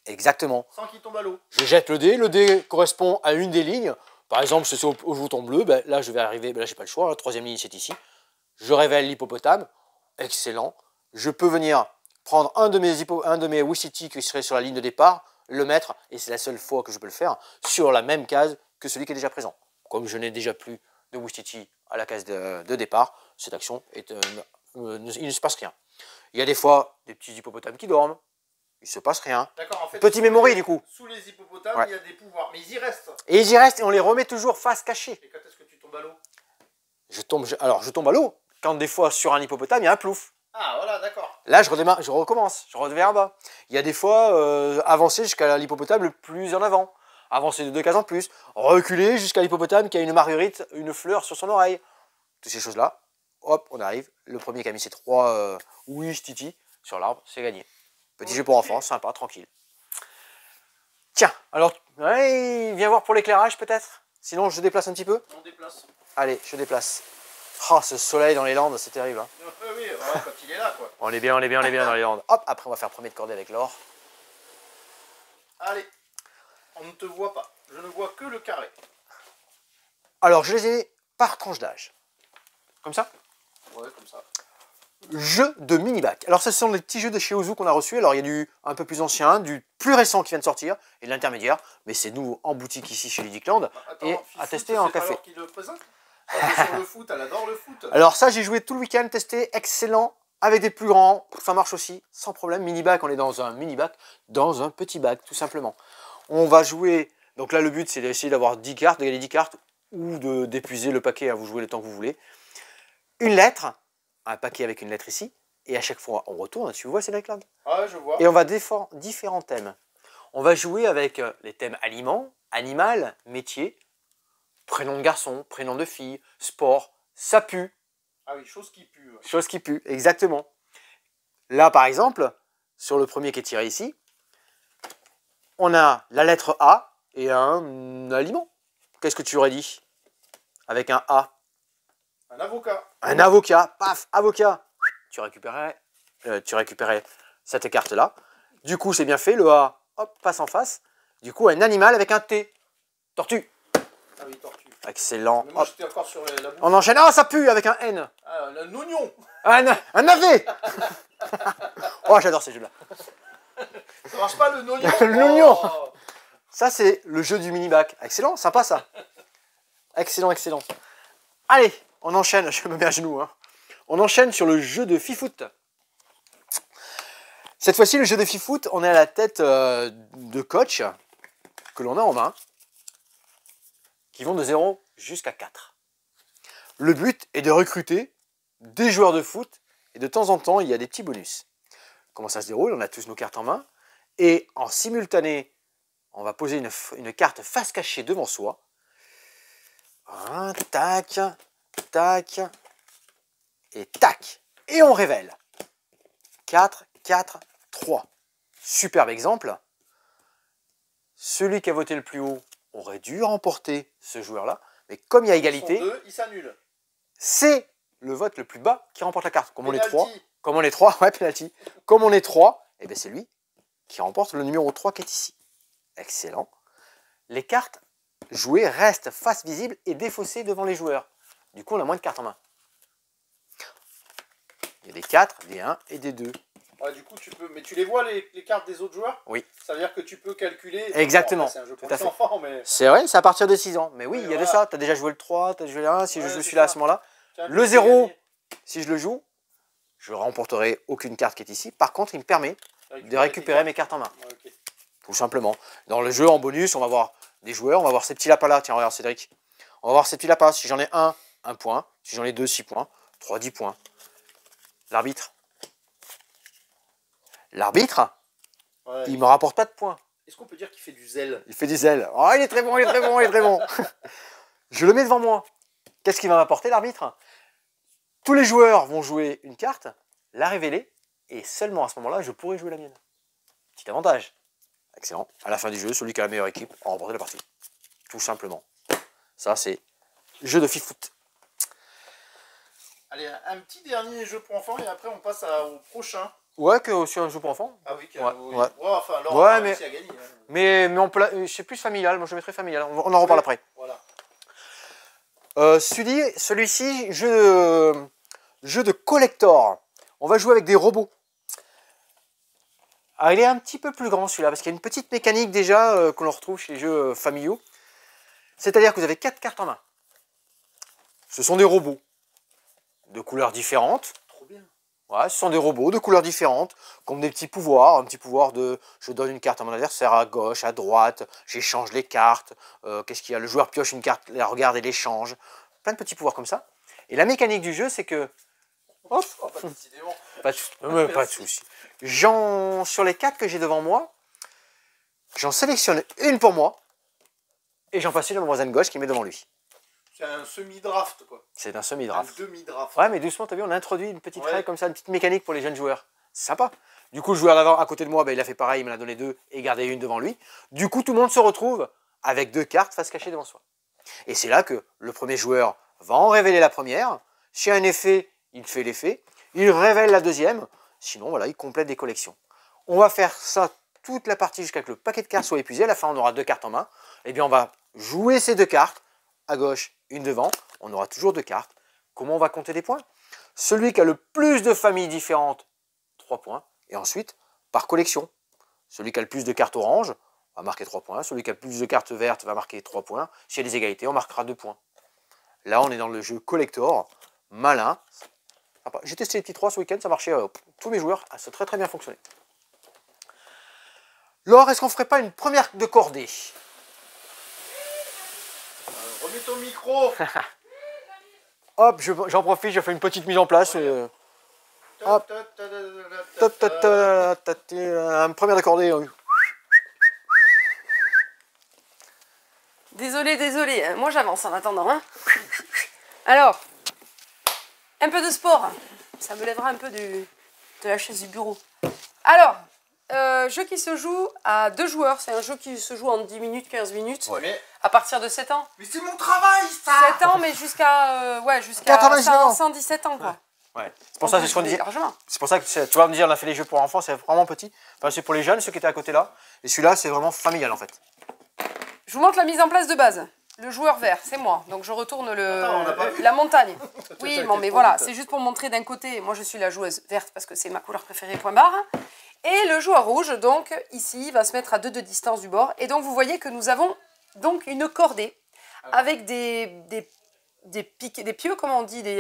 Exactement. Sans qu'il tombe à l'eau. Je jette le dé. Le dé correspond à une des lignes. Par exemple, c'est au bouton bleu. Là, je vais arriver. Là, j'ai pas le choix. La 3e ligne, c'est ici. Je révèle l'hippopotame. Excellent. Je peux venir prendre un de mes Wistiti qui serait sur la ligne de départ, le mettre, et c'est la seule fois que je peux le faire, sur la même case que celui qui est déjà présent. Comme je n'ai déjà plus de Wistiti à la case de départ, cette action, il ne se passe rien. Il y a des fois des petits hippopotames qui dorment, il ne se passe rien. D'accord, en fait. Petit memory du coup. Sous les hippopotames, il y a des pouvoirs, mais ils y restent. Et ils y restent et on les remet toujours face cachée. Et quand est-ce que tu tombes à l'eau? Je tombe à l'eau quand des fois sur un hippopotame il y a un plouf. Ah voilà, d'accord. Là je redémarre, je recommence, je reviens en bas. Il y a des fois avancer jusqu'à l'hippopotame le plus en avant, avancer de 2 cases en plus, reculer jusqu'à l'hippopotame qui a une marguerite, une fleur sur son oreille. Toutes ces choses là, hop, on arrive. Le premier qui a mis ses 3 Wistiti sur l'arbre, c'est gagné. Petit jeu pour enfants, sympa, tranquille. Tiens, alors, ouais, viens voir pour l'éclairage peut-être. Sinon je déplace un petit peu. On déplace. Allez, je déplace. Oh, ce soleil dans les Landes, c'est terrible. Hein. Oui, ouais, quand il est là, quoi. On est bien dans les Landes. Hop, après on va faire premier de cordée avec l'or. Allez, on ne te voit pas. Je ne vois que le carré. Alors, je les ai par tranche d'âge. Comme ça. Ouais, comme ça. Jeux de mini-bac. Alors, ce sont les petits jeux de chez Ozu qu'on a reçus. Alors, il y a du un peu plus ancien, du plus récent qui vient de sortir, et de l'intermédiaire. Mais c'est nous en boutique ici chez Lidicland. Et à tester en café. Qui le présente. Sur le foot, elle adore le foot. Alors ça, j'ai joué tout le week-end, testé, excellent, avec des plus grands, ça marche aussi, sans problème. Mini-bac, on est dans un mini-bac, dans un petit bac, tout simplement. On va jouer, donc là le but c'est d'essayer d'avoir 10 cartes, de gagner 10 cartes, ou d'épuiser le paquet, vous jouez le temps que vous voulez. Une lettre, un paquet avec une lettre ici, et à chaque fois on retourne, tu vois, c'est la Cédric. Ah, je vois. Et on va défendre différents thèmes. On va jouer avec les thèmes aliments, animal, métier, prénom de garçon, prénom de fille, sport, ça pue. Ah oui, chose qui pue. Ouais. Chose qui pue, exactement. Là, par exemple, sur le premier qui est tiré ici, on a la lettre A et un aliment. Qu'est-ce que tu aurais dit avec un A? Un avocat. Un avocat, paf, avocat. Tu récupérais cette carte-là. Du coup, c'est bien fait, le A, hop, passe en face. Du coup, un animal avec un T. Tortue. Ah oui, tortue. Excellent. Mais moi, j'étais encore sur la bouffe. On enchaîne. Ah, ça pue avec un N. Ah, un oignon. Un navet. Oh, j'adore ces jeux-là. Ça marche pas le oignon. L'oignon. Oh. Ça, c'est le jeu du mini-bac. Excellent, sympa ça. Excellent, excellent. Allez, on enchaîne. Je me mets à genoux. Hein. On enchaîne sur le jeu de Fifoot. Cette fois-ci, le jeu de Fifoot, on est à la tête de coach que l'on a en main, qui vont de 0 jusqu'à 4. Le but est de recruter des joueurs de foot et de temps en temps, il y a des petits bonus. Comment ça se déroule? On a tous nos cartes en main et en simultané, on va poser une carte face cachée devant soi. Tac, tac et tac. Et on révèle. 4, 4, 3. Superbe exemple. Celui qui a voté le plus haut aurait dû remporter ce joueur-là. Mais comme il y a égalité, il s'annule. C'est le vote le plus bas qui remporte la carte. Comme Penalty. on est 3, ouais, penalty. Comme on est 3, eh bien c'est lui qui remporte le numéro 3 qui est ici. Excellent. Les cartes jouées restent face visible et défaussées devant les joueurs. Du coup, on a moins de cartes en main. Il y a des 4, des 1 et des 2. Ah, du coup, tu peux. Mais tu les vois les cartes des autres joueurs? Oui. Ça veut dire que tu peux calculer. Exactement. Bon, c'est un jeu pour Tout à les fait. enfants, mais. C'est vrai, c'est à partir de 6 ans. Mais oui, Oui, il y a de voilà. ça. Tu as déjà joué le 3, tu as joué le 1. Si je Ouais, joue c'est celui-là à ça. ce moment-là, Tiens, le tu 0, peux gagner. si je le joue, je ne remporterai aucune carte qui est ici. Par contre, il me permet de tes récupérer cartes. mes cartes en main. Ouais, ok. Tout simplement. Dans le jeu, en bonus, on va voir des joueurs. On va voir ces petits lapins-là. Tiens, regarde Cédric. On va voir ces petits lapins. Si j'en ai 1 point. Si j'en ai 2, 6 points. 3, 10 points. L'arbitre. L'arbitre, Ouais, il ne me rapporte pas de points. Est-ce qu'on peut dire qu'il fait du zèle? Il fait des ailes. Oh, il est très bon, il est très bon, il est très bon. Je le mets devant moi. Qu'est-ce qu'il va m'apporter, l'arbitre? Tous les joueurs vont jouer une carte, la révéler, et seulement à ce moment-là, je pourrai jouer la mienne. Petit avantage. Excellent. À la fin du jeu, celui qui a la meilleure équipe a remporté la partie. Tout simplement. Ça, c'est jeu de Fifoot. Allez, un petit dernier jeu pour enfants et après on passe au prochain. Ouais, que aussi un jeu pour enfants. Ah oui, Ouais, oui. ouais. Ouais, enfin, alors, Ouais, on a mais- réussi à gagner. Hein. Mais c'est plus familial. Moi, je mettrais familial. On en reparle après. Voilà. Celui-ci, jeu de collector. On va jouer avec des robots. Ah, il est un petit peu plus grand celui-là, parce qu'il y a une petite mécanique déjà qu'on retrouve chez les jeux familiaux. C'est-à-dire que vous avez 4 cartes en main. Ce sont des robots de couleurs différentes. Trop bien. Ouais, ce sont des robots de couleurs différentes, qui ont des petits pouvoirs. Un petit pouvoir de je donne une carte à mon adversaire à gauche, à droite, j'échange les cartes. Qu'est-ce qu'il y a? Le joueur pioche une carte, la regarde et l'échange. Plein de petits pouvoirs comme ça. Et la mécanique du jeu, c'est que... Hop, Oh, bah, décidément. pas de souci. Sur les 4 que j'ai devant moi, j'en sélectionne une pour moi et j'en passe une à mon voisin de gauche qui met devant lui. C'est un semi-draft, quoi. C'est un semi-draft. Un demi-draft. Ouais, mais doucement, t'as vu, on a introduit une petite Ouais. règle comme ça, une petite mécanique pour les jeunes joueurs. C'est sympa. Du coup, le joueur d'avant, à côté de moi, ben, il a fait pareil, il m'en a donné 2 et gardé une devant lui. Du coup, tout le monde se retrouve avec 2 cartes face cachée devant soi. Et c'est là que le premier joueur va en révéler la première. S'il y a un effet, il fait l'effet. Il révèle la deuxième. Sinon, voilà, il complète des collections. On va faire ça toute la partie jusqu'à ce que le paquet de cartes soit épuisé. À la fin, on aura 2 cartes en main. Et bien, on va jouer ces 2 cartes. À gauche, une devant. On aura toujours 2 cartes. Comment on va compter des points? Celui qui a le plus de familles différentes, 3 points. Et ensuite, par collection. Celui qui a le plus de cartes oranges va marquer 3 points. Celui qui a le plus de cartes vertes va marquer 3 points. S'il y a des égalités, on marquera 2 points. Là, on est dans le jeu collector. Malin. J'ai testé les petits 3 ce week-end, ça marchait. Tous mes joueurs, ça a très très bien fonctionné. Laure, est-ce qu'on ferait pas une première de cordée? Remets ton micro. Hop, j'en profite, je fais une petite mise en place. Hop. Première de cordée. Désolé, moi j'avance en attendant. Hein. Alors, un peu de sport. Ça me lèvera un peu de la chaise du bureau. Alors, jeu qui se joue à 2 joueurs. C'est un jeu qui se joue en 10 minutes, 15 minutes. Ouais. Mais, À partir de 7 ans. mais c'est mon travail, ça. 7 ans, mais jusqu'à 99 ans. 117 ans, quoi. Ouais. C'est pour ça, c'est ce qu'on disait. Largement. C'est pour ça que tu vas me dire, on a fait les jeux pour enfants, c'est vraiment petit. Enfin, c'est pour les jeunes, ceux qui étaient à côté là. Et celui-là, c'est vraiment familial en fait. Je vous montre la mise en place de base. Le joueur vert, c'est moi. Donc je retourne Attends, on l'a pas vu. la montagne. Oui, T'as bon, été mais trop voilà, vite. c'est juste pour montrer d'un côté, moi je suis la joueuse verte parce que c'est ma couleur préférée, point barre. Et le joueur rouge, donc ici, va se mettre à 2 de distance du bord. Et donc vous voyez que nous avons donc une cordée avec des pics, des pieux, comment on dit, des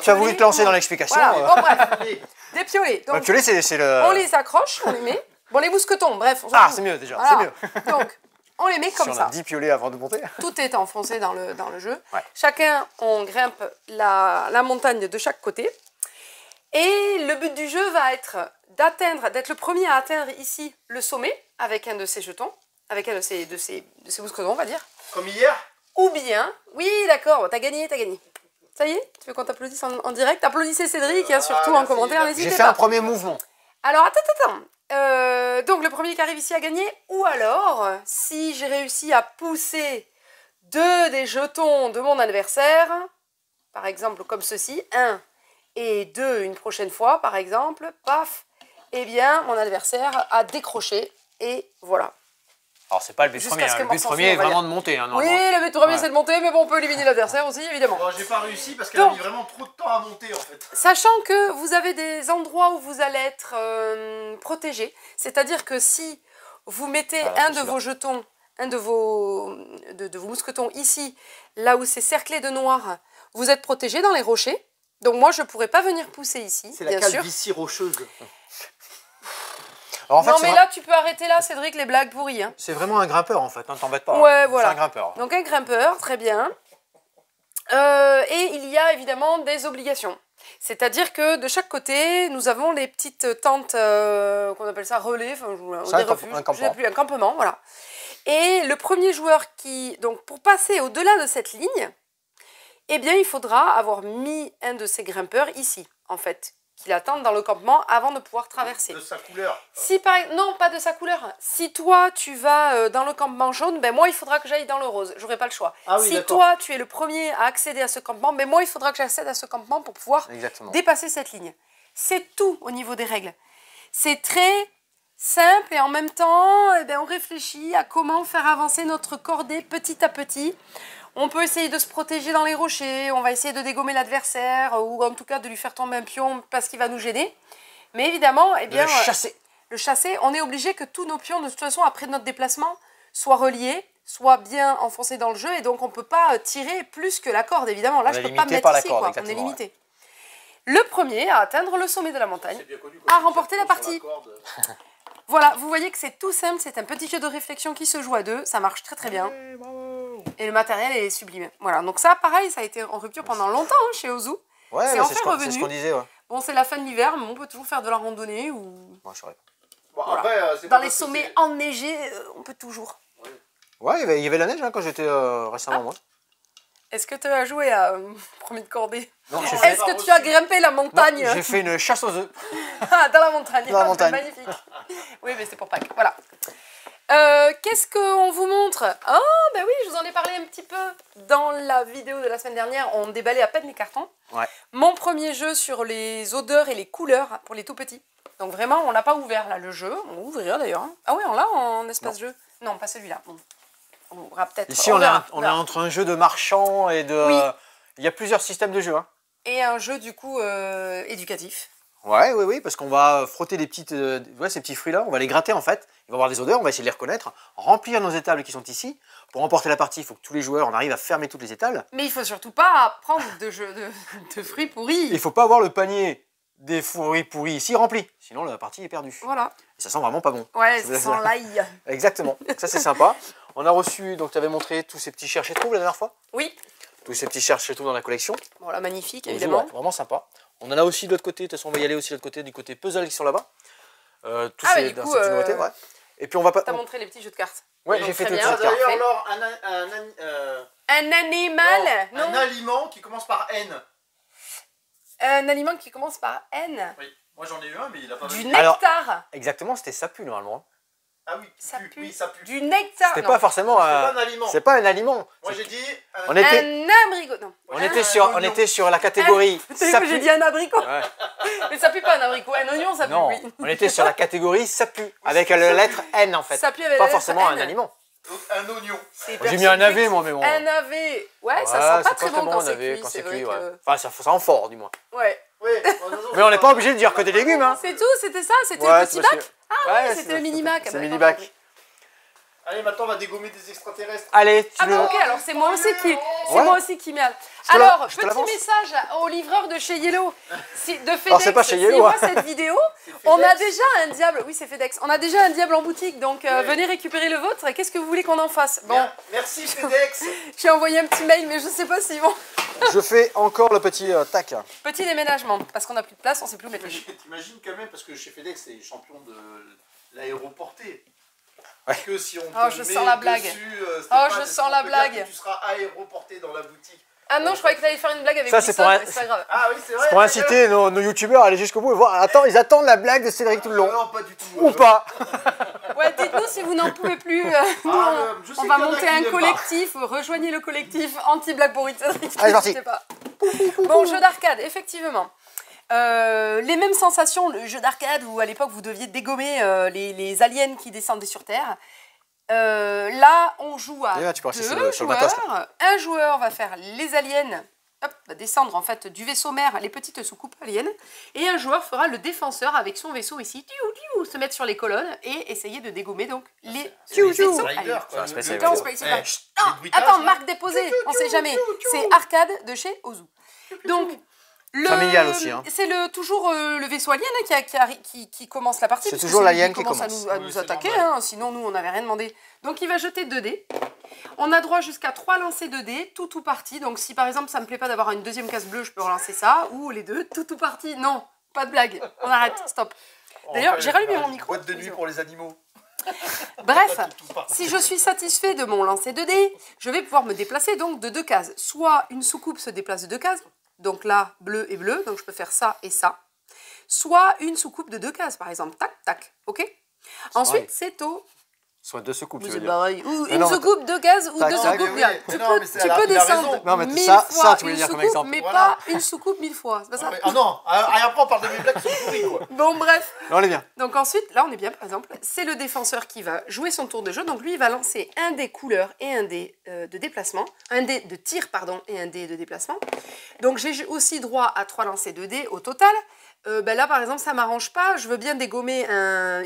Tu as voulu piolets, te lancer comment- dans l'explication. Voilà, bon bref, Allez. des piolets. Le Donc piolet, c'est le. on les accroche, on les met. Bon, les mousquetons, bref, on s'en Ah, fout. c'est mieux déjà, Voilà. c'est mieux. Donc, on les met Si comme on ça. a 10 piolets avant de monter. Tout est enfoncé dans le jeu. Ouais. Chacun, on grimpe la montagne de chaque côté. Et le but du jeu va être d'être le premier à atteindre ici le sommet avec un de ces jetons, avec un de ces mousquetons, on va dire. Comme hier. Ou bien, oui, d'accord, t'as gagné. Ça y est, tu veux qu'on t'applaudisse en direct? Applaudissez Cédric, hein, surtout en merci, commentaire, merci. J'ai n'hésitez fait pas. un premier mouvement. Alors, attends. Donc, le premier qui arrive ici a gagné. Ou alors, si j'ai réussi à pousser 2 des jetons de mon adversaire, par exemple comme ceci, 1 et 2 une prochaine fois, par exemple, paf, eh bien, mon adversaire a décroché. Et voilà. Alors, c'est pas le but Jusqu'à premier. ce que Le but Morsan premier finisse, est on va vraiment dire. de monter. Hein, Oui, normalement. le but premier, Ouais. c'est de monter, mais bon, on peut éliminer l'adversaire aussi, évidemment. Bon, j'ai pas réussi parce qu'elle a Donc. mis vraiment trop de temps à monter en fait. Sachant que vous avez des endroits où vous allez être protégé, c'est-à-dire que si vous mettez Ah, un de vos jetons, un de vos mousquetons ici, là où c'est cerclé de noir, vous êtes protégé dans les rochers. Donc moi, je ne pourrais pas venir pousser ici, C'est la bien sûr. calvitie rocheuse. Alors, en fait, Non, c'est mais vra- là, tu peux arrêter là, Cédric, les blagues pourries. Hein. c'est vraiment un grimpeur en fait. Hein, t'embête pas. Ouais, hein. voilà. C'est un grimpeur. Donc un grimpeur, très bien. Et il y a évidemment des obligations. C'est-à-dire que de chaque côté, nous avons les petites tentes qu'on appelle ça relais, enfin, C'est des un refuges, un campement. je sais plus, un campement, voilà. Et le premier joueur donc pour passer au-delà de cette ligne, eh bien, il faudra avoir mis un de ces grimpeurs ici, en fait, qu'il attende dans le campement avant de pouvoir traverser. De sa couleur. Si non, pas de sa couleur. Si toi tu vas dans le campement jaune, ben moi il faudra que j'aille dans le rose. J'aurai pas le choix. Ah oui, si d'accord. toi tu es le premier à accéder à ce campement, ben moi il faudra que j'accède à ce campement pour pouvoir Exactement. dépasser cette ligne. C'est tout au niveau des règles. C'est très simple et en même temps, eh ben, on réfléchit à comment faire avancer notre cordée petit à petit. On peut essayer de se protéger dans les rochers, on va essayer de dégommer l'adversaire ou en tout cas de lui faire tomber un pion parce qu'il va nous gêner. Mais évidemment, eh bien, le chassé, on est obligé que tous nos pions, de toute façon, après notre déplacement, soient reliés, soient bien enfoncés dans le jeu, et donc on ne peut pas tirer plus que la corde, évidemment. Là, je ne peux pas me mettre ici, quoi. On est limité. Ouais. Le premier à atteindre le sommet de la montagne a remporté la partie. Voilà, vous voyez que c'est tout simple, c'est un petit jeu de réflexion qui se joue à deux, ça marche très très bien. Et le matériel est sublime. Voilà, donc ça, pareil, ça a été en rupture pendant longtemps hein, chez Ozu. Ouais, c'est ce qu'on disait, ouais. Bon, c'est la fin de l'hiver, mais on peut toujours faire de la randonnée ou... Ouais, c'est vrai. Bon, voilà. après, dans les sommets enneigés, on peut toujours. Ouais, il y avait la neige hein, quand j'étais récemment, moi. Est-ce que tu as joué à premier de cordée? Est-ce que tu as grimpé la montagne? J'ai fait une chasse aux œufs. Dans la montagne. Dans la montagne. Magnifique. Oui, mais c'est pour Pâques. Voilà. Qu'est-ce qu'on vous montre? Ah, ben oui, je vous en ai parlé un petit peu dans la vidéo de la semaine dernière. On déballait à peine les cartons. Ouais. Mon premier jeu sur les odeurs et les couleurs pour les tout petits. Donc vraiment, on l'a pas ouvert là, le jeu. On va ouvrir d'ailleurs. Hein. Ah oui, on l'a en espace jeu. Non, pas celui-là. Bon. On aura peut-être. Ici, on est entre un jeu de marchand et de. Oui. Il y a plusieurs systèmes de jeu. Hein. Et un jeu du coup éducatif. Ouais, oui, parce qu'on va frotter des petites, ces petits fruits-là, on va les gratter en fait, il va y avoir des odeurs, on va essayer de les reconnaître, remplir nos étables qui sont ici. Pour remporter la partie, il faut que tous les joueurs on arrive à fermer toutes les étables. Mais il faut surtout pas prendre de fruits pourris. Il faut pas avoir le panier des fruits pourris ici rempli, sinon la partie est perdue. Voilà. Et ça sent vraiment pas bon. Ouais, ça sent l'ail. Exactement, donc ça c'est sympa. On a reçu, donc tu avais montré tous ces petits cherche-et-trouve la dernière fois. Oui. Tous ces petits cherche-et-trouve dans la collection. Voilà, magnifique évidemment. Ouais, vraiment sympa. On en a aussi de l'autre côté, de toute façon on va y aller aussi de l'autre côté, du côté puzzle qui sont là-bas. Tous ces du coup, nouveautés, ouais. Et puis on va pas. T'as montré les petits jeux de cartes. Ouais, j'ai fait tout bien. de cartes. D'ailleurs, Laure, un animal, non. Un aliment qui commence par N. Un aliment qui commence par N. Oui, moi j'en ai eu un, mais il a pas. Du nectar. Alors, exactement, c'était ça pue normalement. Ah oui, ça pue. Oui, ça pue. Du nectar. C'était pas forcément un aliment. C'est pas un aliment. Moi j'ai dit on était un abricot. Non. On était sur la catégorie ça pue. J'ai dit un abricot. Ouais. Mais ça pue pas un abricot, un oignon ça pue. Non, oui. on était sur la catégorie ça pue avec la lettre N en fait. Ça pue avec pas la forcément lettre un N. aliment. Donc, un oignon. J'ai mis un navet moi mais bon. Un navet. Ouais, ça sent pas très bon quand c'est cuit. Quand c'est cuit, ouais. Enfin ça sent fort du moins. Ouais. Mais on n'est pas obligé de dire que des légumes hein. C'est tout, c'était ça, c'était le petit bac. Ah ouais, c'était le mini bac. C'est le mini bac. Allez, maintenant on va dégommer des extraterrestres. Allez, tu bah ok, alors c'est moi aussi qui m'y a. Alors, petit message au livreur de chez Yellow, de FedEx. C'est pas chez Yellow. S'il voit cette vidéo, on a déjà un diable. Oui, c'est FedEx. On a déjà un diable en boutique, donc venez récupérer le vôtre. Qu'est-ce que vous voulez qu'on en fasse? Bon. Merci FedEx. J'ai envoyé un petit mail, mais je sais pas s'ils vont. Je fais encore le petit tac. Petit déménagement, parce qu'on n'a plus de place, on sait plus où mettre. T'imagines quand même, parce que chez FedEx, c'est champion de l'aéroporté. Parce que si on te je met sens la blague. Dessus, je sens la blague. Tu seras aéroporté dans la boutique. Ah non, je croyais que tu allais faire une blague avec ça, c'est pas grave. Ah oui, c'est vrai. Pour inciter nos youtubeurs à aller jusqu'au bout et voir. Attends, ils attendent la blague de Cédric tout le long. Non, pas du tout. Ou pas. Ouais, dites-nous si vous n'en pouvez plus. On va monter un collectif. Rejoignez le collectif anti-blague pourrie de Cédric. Allez, parti. Bon, jeu d'arcade, effectivement. Les mêmes sensations, le jeu d'arcade où à l'époque vous deviez dégommer les aliens qui descendaient sur Terre. Là, on joue à deux joueurs. Un joueur va faire les aliens, va descendre en fait du vaisseau mère, les petites soucoupes aliens, et un joueur fera le défenseur avec son vaisseau ici, se mettre sur les colonnes et essayer de dégommer donc les vaisseaux aliens. Attends, marque déposée, on sait jamais. C'est arcade de chez Ozu. Donc familial aussi. Hein. C'est toujours le vaisseau alien qui commence la partie. C'est toujours l'alien qui commence à nous attaquer, hein, sinon nous on n'avait rien demandé. Donc il va jeter 2 dés. On a droit jusqu'à 3 lancers de dés, tout parti. Donc si par exemple ça me plaît pas d'avoir une deuxième case bleue, je peux relancer ça. Ou les deux, tout parti. Non, pas de blague. On arrête, stop. D'ailleurs, j'ai rallumé mon micro. Boîte de nuit pour les animaux. Bref, si je suis satisfait de mon lancer de dés, je vais pouvoir me déplacer donc de 2 cases. Soit une soucoupe se déplace de 2 cases. Donc là, bleu et bleu, donc je peux faire ça et ça. Soit une soucoupe de 2 cases, par exemple. Tac, tac, ok. Ensuite, c'est au... Soit 2 soucoupes, tu veux dire. Pareil. Ou une soucoupe, 2 cases ou 2 soucoupes. Tu peux descendre non, mais 1000 ça, fois tu veux une dire comme soucoupe, exemple. mais pas une soucoupe 1000 fois. C'est pas ça. Ah non, après on parle de mes blagues qui sont pourries, quoi. Bon, bref. Là, on est bien. Donc ensuite, là on est bien, par exemple, c'est le défenseur qui va jouer son tour de jeu. Donc lui, il va lancer un dé couleur et un dé de déplacement. Un dé de tir, pardon, et un dé de déplacement. Donc j'ai aussi droit à 3 lancers de dés au total. Ben là, par exemple, ça m'arrange pas. Je veux bien dégommer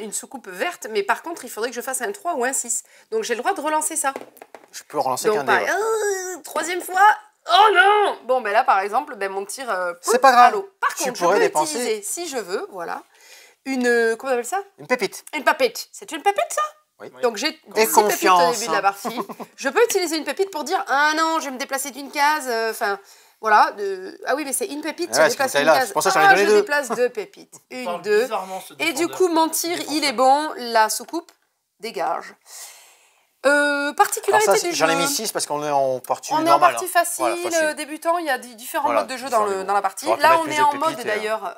une soucoupe verte, mais par contre, il faudrait que je fasse un 3 ou un 6. Donc, j'ai le droit de relancer ça. Je peux relancer qu'un Donc, dé. Ouais. troisième fois. Oh non! Bon, ben là, par exemple, ben, mon tir... C'est pas grave. à l'eau. Par Tu contre, je pourrais peux dépenser- utiliser, si je veux, voilà, une... comment on appelle ça? Une pépite. Une papette. C'est une papette, ça? Oui. Donc j'ai 6 pépites confiance, au début de la partie. Je peux utiliser une pépite pour dire ah non, je vais me déplacer d'une case. Enfin voilà. Ah oui, mais c'est une pépite, Ouais, je déplace c'est une là. case. C'est pour ça que j'en ai donné je deux. déplace 2 pépites. Il parle Une, 2. bizarrement, ce Et du défendeur. coup, mon tir, il est bon. La soucoupe dégage. Particularité Alors ça, du jeu. j'en ai mis 6 parce qu'on est en partie On est en normale. partie hein. facile, Voilà, facile. débutant, il y a différents Voilà, modes de jeu différents dans niveaux. la partie. Faudra Là, mettre on plus est de en pépites mode et, d'ailleurs,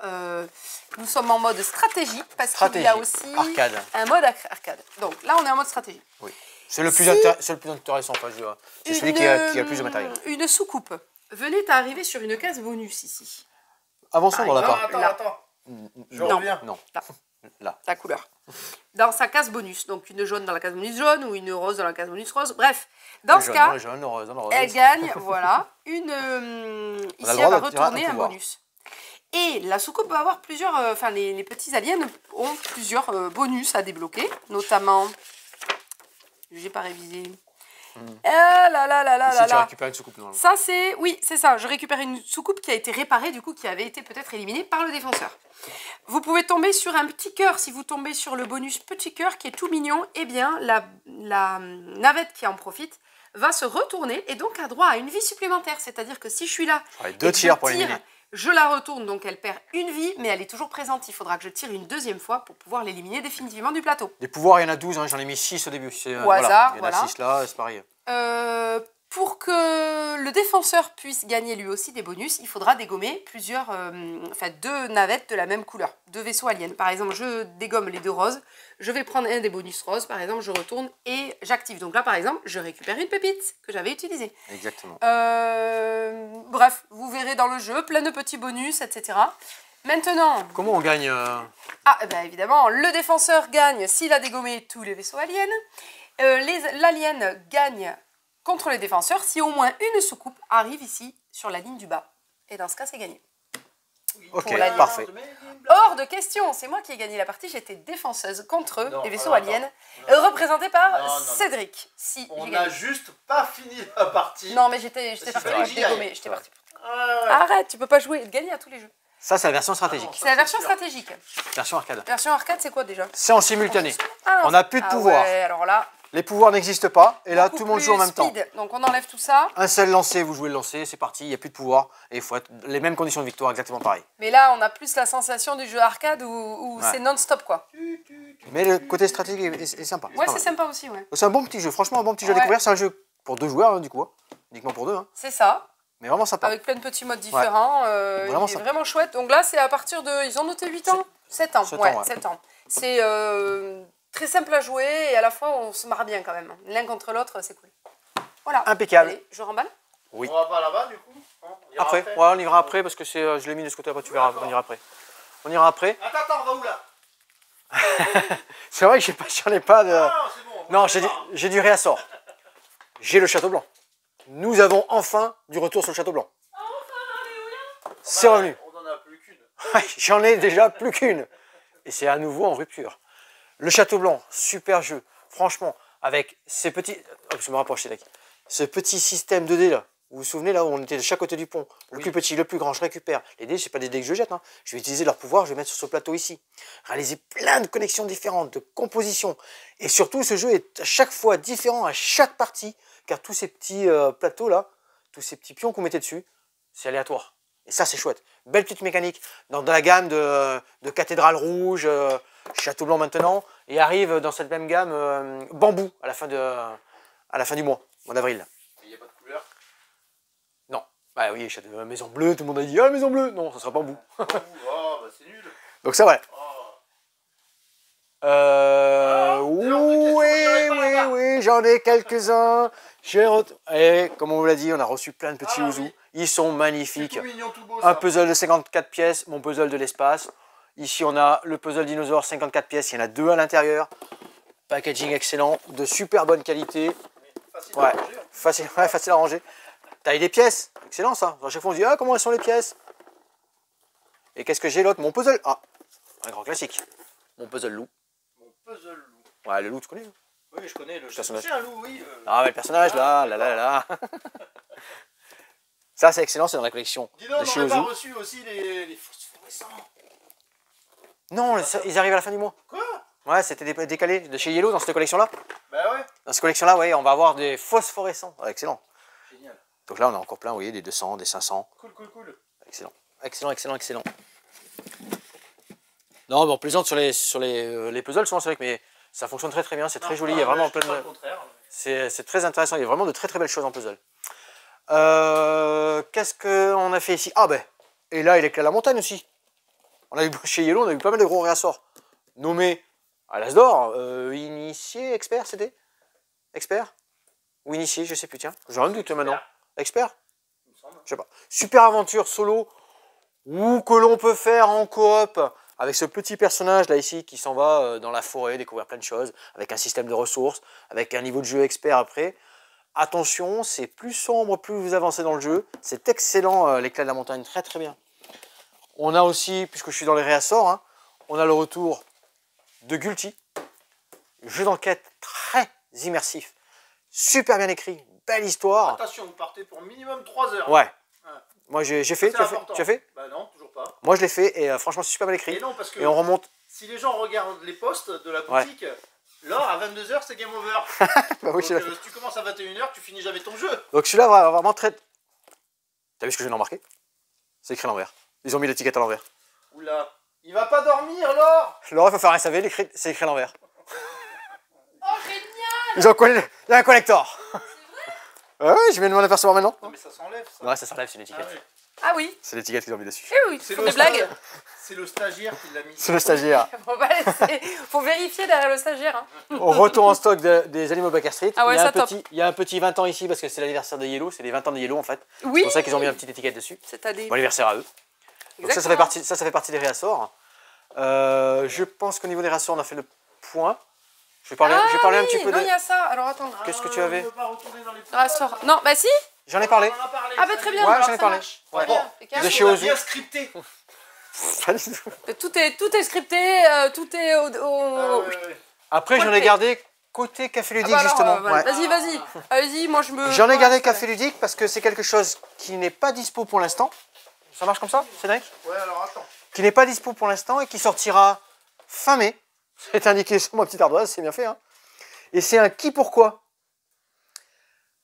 nous sommes en mode stratégie parce qu'il y Stratégie, a aussi arcade. un mode arcade. Donc là, on est en mode stratégie. Oui. C'est le plus Si- c'est le plus intéressant. Enfin, c'est celui qui a le plus de matériel. Une soucoupe venait à arriver sur une case bonus ici. Avançons dans la Non, part. attends, Là. attends. Je Non. reviens. Non. Là. Là. La couleur. Dans sa case bonus. Donc une jaune dans la case bonus jaune ou une rose dans la case bonus rose. Bref, dans Le ce jaune, cas, le jaune, le rose, le rose. elle gagne, voilà, une... On a ici, le elle droit va de tirer un retourner un pouvoir. bonus. Et la soucoupe va avoir plusieurs... Enfin, les petits aliens ont plusieurs bonus à débloquer. Notamment... J'ai pas révisé. Ah là là là là Ici, là tu là. récupères une soucoupe. Non. Ça, c'est... Oui, c'est ça. Je récupère une soucoupe qui a été réparée, du coup, qui avait été peut-être éliminée par le défenseur. Vous pouvez tomber sur un petit cœur. Si vous tombez sur le bonus petit cœur qui est tout mignon, eh bien, la navette qui en profite va se retourner et donc a droit à une vie supplémentaire. C'est-à-dire que si je suis là, J'aurais et 2 que tirs je pour tire, éliminer. je la retourne, donc elle perd une vie, mais elle est toujours présente. Il faudra que je tire une deuxième fois pour pouvoir l'éliminer définitivement du plateau. Des pouvoirs, il y en a 12. Hein, j'en ai mis 6 au début. Au hasard, Il y en a voilà. 6 là, c'est pareil. Pour que le défenseur puisse gagner lui aussi des bonus, il faudra dégommer plusieurs, enfin 2 navettes de la même couleur, 2 vaisseaux aliens. Par exemple, je dégomme les 2 roses, je vais prendre un des bonus roses, par exemple, je retourne et j'active. Donc là, par exemple, je récupère une pépite que j'avais utilisée. Exactement. Bref, vous verrez dans le jeu, plein de petits bonus, etc. Maintenant, Comment on gagne évidemment, le défenseur gagne s'il a dégommé tous les vaisseaux aliens. L'alien gagne contre les défenseurs si au moins une soucoupe arrive ici sur la ligne du bas. Et dans ce cas, c'est gagné. Ok, pour l'alien. parfait. Hors de question, c'est moi qui ai gagné la partie, j'étais défenseuse contre Non, les vaisseaux alors, aliens, non. représentés par Non, non, non. Cédric. Si, On j'ai n'a gagné. juste pas fini la partie. Non, mais j'étais C'est partie, vrai, je j'y aille. dégommais, j'étais partie. Ah, ouais. Arrête, tu peux pas jouer et gagner à tous les jeux. Ça, c'est la version stratégique. Ah non. C'est la version sûr. stratégique. Version arcade. Version arcade, c'est quoi déjà? C'est en simultané. Ah non, On n'a plus de ah pouvoir. Ouais, alors là, Les pouvoirs n'existent pas. Et là, beaucoup tout le monde plus joue en même temps. speed. Donc on enlève tout ça. Un seul lancer, vous jouez le lancer, c'est parti. Il n'y a plus de pouvoir. Et il faut être les mêmes conditions de victoire, exactement pareil. Mais là, on a plus la sensation du jeu arcade où Ouais. c'est non-stop, quoi. Mais le côté stratégique est sympa. Ouais, pas c'est mal. sympa aussi, ouais. C'est un bon petit jeu. Franchement, un bon petit jeu à Ouais. découvrir. C'est un jeu pour 2 joueurs, hein, du coup. Uniquement pour 2. Hein. C'est ça, Mais vraiment sympa. avec plein de petits modes différents. Vraiment il est sympa. vraiment chouette. Donc là, c'est à partir de... Ils ont noté 8 ans 7 ans, 7 ouais, ans, ouais. 7 ans. C'est très simple à jouer et à la fois, on se marre bien quand même. L'un contre l'autre, c'est cool. Voilà. Impeccable. Allez, je remballe. Oui. On va pas là-bas du coup hein, on ira Après, ouais, on ira après parce que je l'ai mis de ce côté. Après, tu verras. On ira après. On ira après. Attends, on va où là? C'est vrai que j'en ai pas de. Ah non, c'est bon. Non, j'ai du réassort. J'ai le château blanc. Nous avons enfin du retour sur le château blanc. C'est revenu. On en a plus qu'une. Ouais, j'en ai déjà plus qu'une. Et c'est à nouveau en rupture. Le château blanc, super jeu. Franchement, avec ces petits... Oh, je me rapproche, Cédric. Ce petit système de dés là. Vous vous souvenez là où on était de chaque côté du pont. Le plus petit, le plus grand, je récupère. Les dés, c'est pas des dés que je jette. Hein. Je vais utiliser leur pouvoir, je vais mettre sur ce plateau ici. Réaliser plein de connexions différentes, de compositions. Et surtout, ce jeu est à chaque fois différent à chaque partie. Car tous ces petits plateaux là, tous ces petits pions qu'on mettait dessus, c'est aléatoire. Et ça, c'est chouette. Belle petite mécanique dans la gamme de Cathédrale Rouge, Château Blanc maintenant, et arrive dans cette même gamme Bambou à la fin du mois d'avril. Il n'y a pas de couleur. Non. Bah oui, Maison Bleue, tout le monde a dit « Ah, Maison Bleue !» Non, ça sera Bambou. Oh, bah c'est nul. Donc ça, voilà. Oh. Oui, j'en ai quelques-uns. Et comme on vous l'a dit, on a reçu plein de petits Ah, ouzous. oui. Ils sont C'est magnifiques. tout mignon, tout beau Un ça. puzzle de 54 pièces, mon puzzle de l'espace. Ici, on a le puzzle dinosaure, 54 pièces. Il y en a 2 à l'intérieur. Packaging excellent, de super bonne qualité. Facile Ouais, à ranger, hein. facile à ranger. Taille des pièces, excellent ça. À chaque fois, on se dit « Ah, comment elles sont les pièces ?» Et qu'est-ce que j'ai l'autre? Mon puzzle. Ah, un grand classique. Mon puzzle loup. Mon puzzle loup. Ouais, le loup, tu connais? Oui, je connais le personnage. C'est un loup, oui. Ah, mais le personnage, là. Ça, c'est excellent, c'est dans la collection Dis donc, de on chez n'aurait pas Ozu. reçu aussi les phosphorescents. Non, ils arrivent à la fin du mois. Quoi? Ouais, c'était décalé de chez Yellow dans cette collection-là. Bah ouais. Dans cette collection-là, ouais, on va avoir des phosphorescents. Ouais, excellent. Génial. Donc là, on a encore plein, vous voyez, des 200, des 500. Cool. Excellent. Excellent. Non, mais on plaisante sur les puzzles, souvent, c'est vrai que mais ça fonctionne très bien, c'est très joli, il y a vraiment plein de... C'est très intéressant, il y a vraiment de très belles choses en puzzle. Qu'est-ce qu'on a fait ici? Ah ben, et là, il éclaire la montagne aussi. On a eu, chez Yellow, on a eu pas mal de gros réassorts. Nommés à l'As d'or, initié, expert, c'était? Expert? Ou initié, je sais plus, tiens. J'ai un doute maintenant. Expert? Je sais pas. Super aventure solo, ou que l'on peut faire en coop, avec ce petit personnage là ici qui s'en va dans la forêt, découvrir plein de choses, avec un système de ressources, avec un niveau de jeu expert après. Attention, c'est plus sombre, plus vous avancez dans le jeu. C'est excellent, l'éclat de la montagne, très bien. On a aussi, puisque je suis dans les réassorts, hein, on a le retour de Gulti. Jeu d'enquête très immersif, super bien écrit, belle histoire. Attention, vous partez pour minimum 3 heures. Ouais. Moi j'ai fait, tu as fait? Bah non, toujours pas. Moi je l'ai fait et franchement c'est super bien écrit. Et non, parce que et on remonte. Si les gens regardent les posts de la boutique, là à 22h c'est game over. Bah oui, Donc, si tu commences à 21h, tu finis jamais ton jeu. Donc celui-là va vraiment très... T'as vu ce que je viens de remarquer? C'est écrit à l'envers. Ils ont mis l'étiquette à l'envers. Oula, il va pas dormir Laure. Laure, il faut faire un SAV, c'est écrit à l'envers. Oh génial! Ils ont collé... Il y a un collector. Ouais, je viens de m'en apercevoir maintenant. Non mais ça s'enlève ça. Ouais, ça s'enlève, c'est l'étiquette. Ah oui. C'est l'étiquette qu'ils ont mis dessus. Eh oui, c'est des blagues. C'est le stagiaire qui l'a mis. C'est le stagiaire. Bon, bah, faut vérifier derrière le stagiaire. Hein. On retourne en stock des animaux Baker Street. Ah ouais, il y a un petit 20 ans ici parce que c'est l'anniversaire de Yellow, c'est les 20 ans de Yellow en fait. Oui. C'est pour ça qu'ils ont mis une petite étiquette dessus. C'est à des... Bon anniversaire à eux. Donc ça fait partie des réassorts. Je pense qu'au niveau des réassorts, on a fait le point. Je vais parler un petit peu non, il y a ça. Alors attends. Qu'est-ce que tu avais? Non, bah si. J'en ai parlé. Ah bah très bien. Ouais, alors j'en ai ça parlé. marche. Ouais. Très bien. De chez Ozu. Bien scripté. Tout est scripté, tout est Après, j'en ai gardé côté café ludique justement. Ouais. Vas-y, moi je me... J'en ai gardé café ludique parce que c'est quelque chose qui n'est pas dispo pour l'instant. Ça marche comme ça, Cédric? Ouais, alors attends. Qui n'est pas dispo pour l'instant et qui sortira fin mai. C'est indiqué sur ma petite ardoise, c'est bien fait. Hein. Et c'est un qui pourquoi.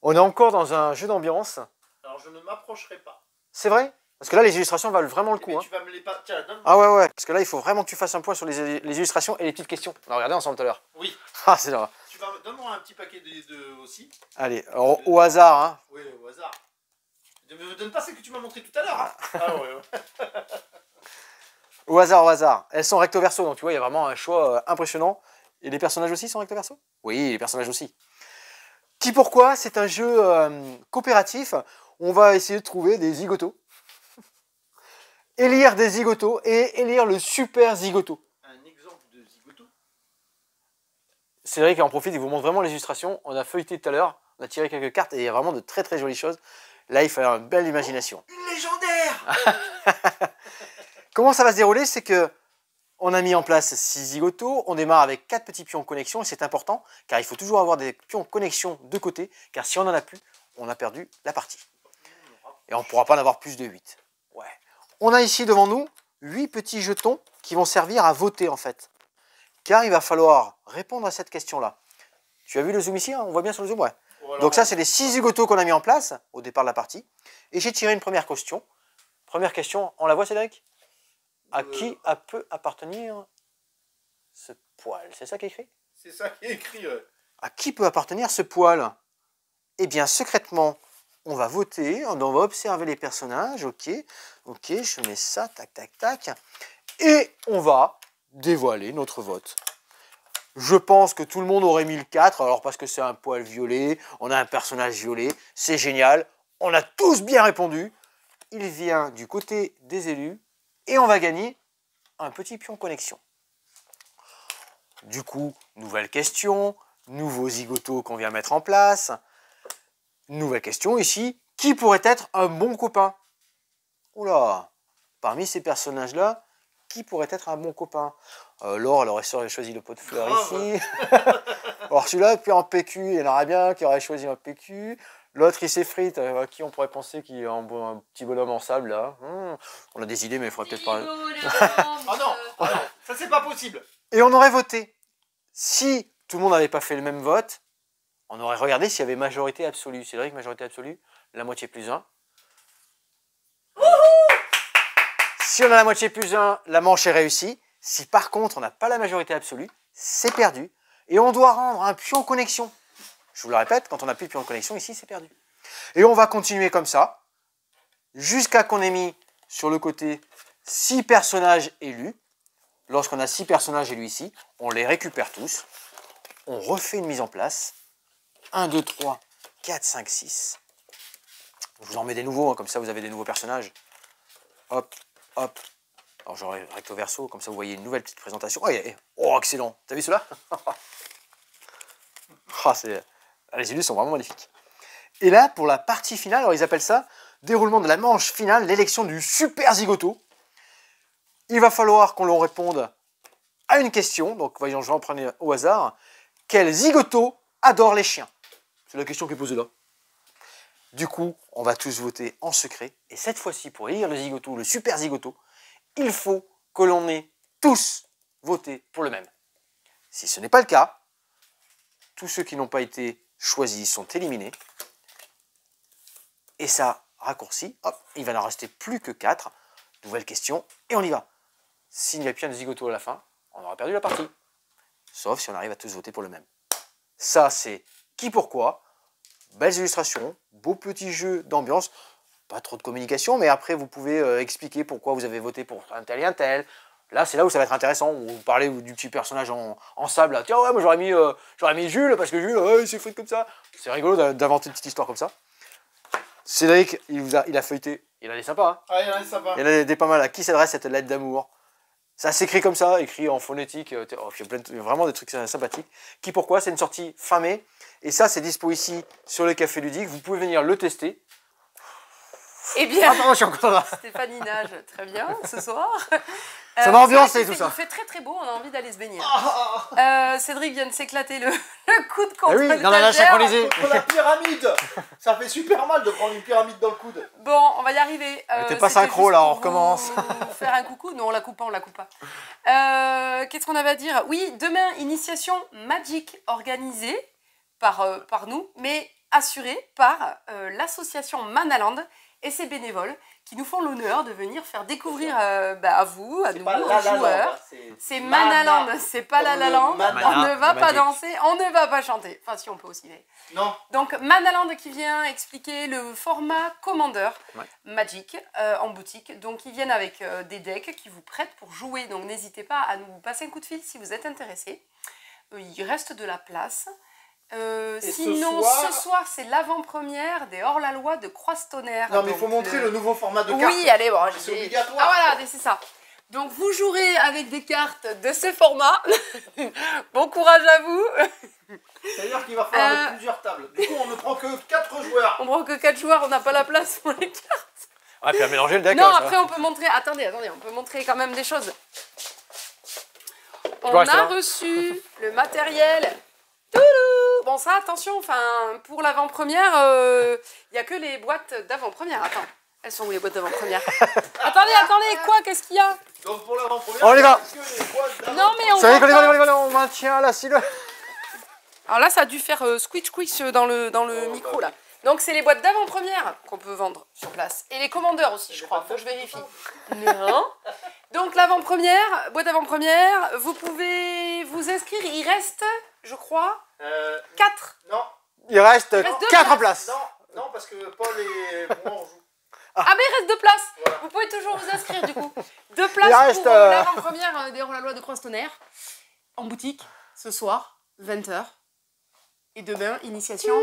On est encore dans un jeu d'ambiance. Alors je ne m'approcherai pas. C'est vrai? Parce que là, les illustrations valent vraiment le coup. Mais hein. tu vas me les pas. Tiens, donne-moi. Ah ouais. Parce que là, il faut vraiment que tu fasses un point sur les illustrations et les petites questions. On a regardé ensemble tout à l'heure. Oui. Ah, c'est là. Donne-moi un petit paquet de aussi. Allez, au hasard. Hein. Oui, au hasard. Ne me donne pas celle que tu m'as montré tout à l'heure. Hein. Ah ouais. Au hasard. Elles sont recto verso, donc tu vois, il y a vraiment un choix impressionnant. Et les personnages aussi sont recto verso? Oui, les personnages aussi. Qui pourquoi? C'est un jeu coopératif. On va essayer de trouver des zigotos. Élire des zigotos et élire le super zigoto. Un exemple de zigoto? Cédric en profite, il vous montre vraiment les illustrations. On a feuilleté tout à l'heure, on a tiré quelques cartes et il y a vraiment de très jolies choses. Là, il faut avoir une belle imagination. Une légendaire. Comment ça va se dérouler? C'est que on a mis en place 6 zigotos, on démarre avec 4 petits pions connexion et c'est important car il faut toujours avoir des pions connexion de côté car si on n'en a plus, on a perdu la partie. Et on ne pourra pas en avoir plus de 8. Ouais. On a ici devant nous 8 petits jetons qui vont servir à voter en fait. Car il va falloir répondre à cette question-là. Tu as vu le zoom ici? Hein, on voit bien sur le zoom? Ouais. Voilà. Donc ça, c'est les 6 zigotos qu'on a mis en place au départ de la partie. Et j'ai tiré une première question. Première question, on la voit Cédric? À qui peut appartenir ce poil? C'est ça qui est écrit? C'est ça qui est écrit. À qui peut appartenir ce poil? Eh bien, secrètement, on va voter, on va observer les personnages. Ok, je mets ça, tac. Et on va dévoiler notre vote. Je pense que tout le monde aurait mis le 4, alors parce que c'est un poil violet, on a un personnage violet, c'est génial, on a tous bien répondu. Il vient du côté des élus et on va gagner un petit pion connexion. Du coup, nouvelle question, nouveau zigoto qu'on vient mettre en place. Nouvelle question ici, qui pourrait être un bon copain? Oula, parmi ces personnages-là, qui pourrait être un bon copain? Laure, elle aurait choisi le pot de fleurs ici. Alors celui-là, puis en PQ, il y en aurait bien qui aurait choisi un PQ. L'autre, il s'effrite. À qui on pourrait penser qu'il est un petit bonhomme en sable, là? On a des idées, mais il faudrait peut-être pas... Oh non, ça c'est pas possible. Et on aurait voté. Si tout le monde n'avait pas fait le même vote, on aurait regardé s'il y avait majorité absolue. C'est vrai que majorité absolue, la moitié plus 1. Si on a la moitié plus 1, la manche est réussie. Si par contre on n'a pas la majorité absolue, c'est perdu. Et on doit rendre un pion connexion. Je vous le répète, quand on n'a plus de pion de connexion, ici c'est perdu. Et on va continuer comme ça, jusqu'à qu'on ait mis sur le côté 6 personnages élus. Lorsqu'on a 6 personnages élus ici, on les récupère tous. On refait une mise en place. 1, 2, 3, 4, 5, 6. Je vous en mets des nouveaux, hein, comme ça vous avez des nouveaux personnages. Hop, hop. Alors j'aurai recto verso, comme ça vous voyez une nouvelle petite présentation. Oh, excellent. T'as vu cela? Les élus sont vraiment magnifiques. Et là, pour la partie finale, alors ils appellent ça déroulement de la manche finale, l'élection du super zigoto. Il va falloir qu'on leur réponde à une question. Donc voyons, je vais en prendre au hasard. Quel zigoto adore les chiens? C'est la question qui est posée là. Du coup, on va tous voter en secret. Et cette fois-ci, pour élire le zigoto, le super zigoto, il faut que l'on ait tous voté pour le même. Si ce n'est pas le cas, tous ceux qui n'ont pas été choisis sont éliminés. Et ça raccourcit. Hop, il va n'en rester plus que 4. Nouvelle question, et on y va. S'il n'y a plus un zigoto à la fin, on aura perdu la partie. Sauf si on arrive à tous voter pour le même. Ça, c'est qui pourquoi. Belles illustrations, beau petit jeu d'ambiance. Pas trop de communication, mais après, vous pouvez expliquer pourquoi vous avez voté pour un tel et un tel. Là, c'est là où ça va être intéressant. Vous parlez du petit personnage en sable. Là. Tiens, ouais, moi j'aurais mis Jules, parce que Jules, il s'est fait comme ça. C'est rigolo d'inventer une petite histoire comme ça. Cédric, il a feuilleté. Il a des sympas. Hein. Ah, il y en a des sympas. Il y en a des pas mal. À qui s'adresse cette lettre d'amour? Ça s'écrit comme ça, écrit en phonétique. Il y a vraiment des trucs sympathiques. Qui pourquoi? C'est une sortie fin mai. Et ça, c'est dispo ici sur le Café Ludique. Vous pouvez venir le tester. Eh bien, je suis encore là. Stéphanie nage très bien ce soir. Ça m'a ambiancé tout ça. Il fait très très beau, on a envie d'aller se baigner. Cédric vient de s'éclater le coude contre oui, l'étagère. dans la synchronisée. Contre la pyramide. Ça fait super mal de prendre une pyramide dans le coude. Bon, on va y arriver. T'es pas synchro là, on recommence. Faire un coucou? Non, on la coupe pas, on la coupe pas. Qu'est-ce qu'on avait à dire? Oui, demain, initiation Magic organisée par nous, mais assurée par l'association Manaland et ses bénévoles qui nous font l'honneur de venir faire découvrir à vous, à nous, aux joueurs. C'est Manaland, c'est pas La La Land. On ne va pas danser, on ne va pas chanter. Enfin, si, on peut aussi. Mais... Non. Donc, Manaland qui vient expliquer le format Commander Magic en boutique. Donc, ils viennent avec des decks qui vous prêtent pour jouer. Donc, n'hésitez pas à nous passer un coup de fil si vous êtes intéressé. Il reste de la place. Sinon, ce soir, c'est l'avant-première des hors-la-loi de Croix-Tonnerre. Non, mais il faut montrer le nouveau format de carte. Oui, allez, bon, c'est obligatoire. Ah voilà, c'est ça. Donc, vous jouerez avec des cartes de ce format. Bon courage à vous. C'est-à-dire qu'il va falloir mettre plusieurs tables. Du coup, on ne prend que 4 joueurs. On prend que 4 joueurs, on n'a pas la place pour les cartes. Ah, puis à mélanger le deck. Non, après, on peut montrer... Attendez, on peut montrer quand même des choses. On a reçu le matériel... Bon, ça, attention, pour l'avant-première, il n'y a que les boîtes d'avant-première. Attends, elles sont où les boîtes d'avant-première? Attendez, quoi? Qu'est-ce qu'il y a? Donc pour l'avant-première, on y va. Non, mais on va pas... on maintient la silhouette. Alors là, ça a dû faire squish dans le micro, là. Donc, c'est les boîtes d'avant-première qu'on peut vendre sur place. Et les commandeurs aussi, je crois. Faut que je vérifie. Non. Donc, l'avant-première, boîte d'avant-première, vous pouvez vous inscrire. Il reste, je crois, 4. Non. Il reste 4 places. Non, parce que Paul et moi, on joue. Ah, mais il reste 2 places. Voilà. Vous pouvez toujours vous inscrire, du coup. 2 places pour l'avant-première des hors-la-loi de Croix-Tonnerre. En boutique, ce soir, 20h. Et demain, initiation...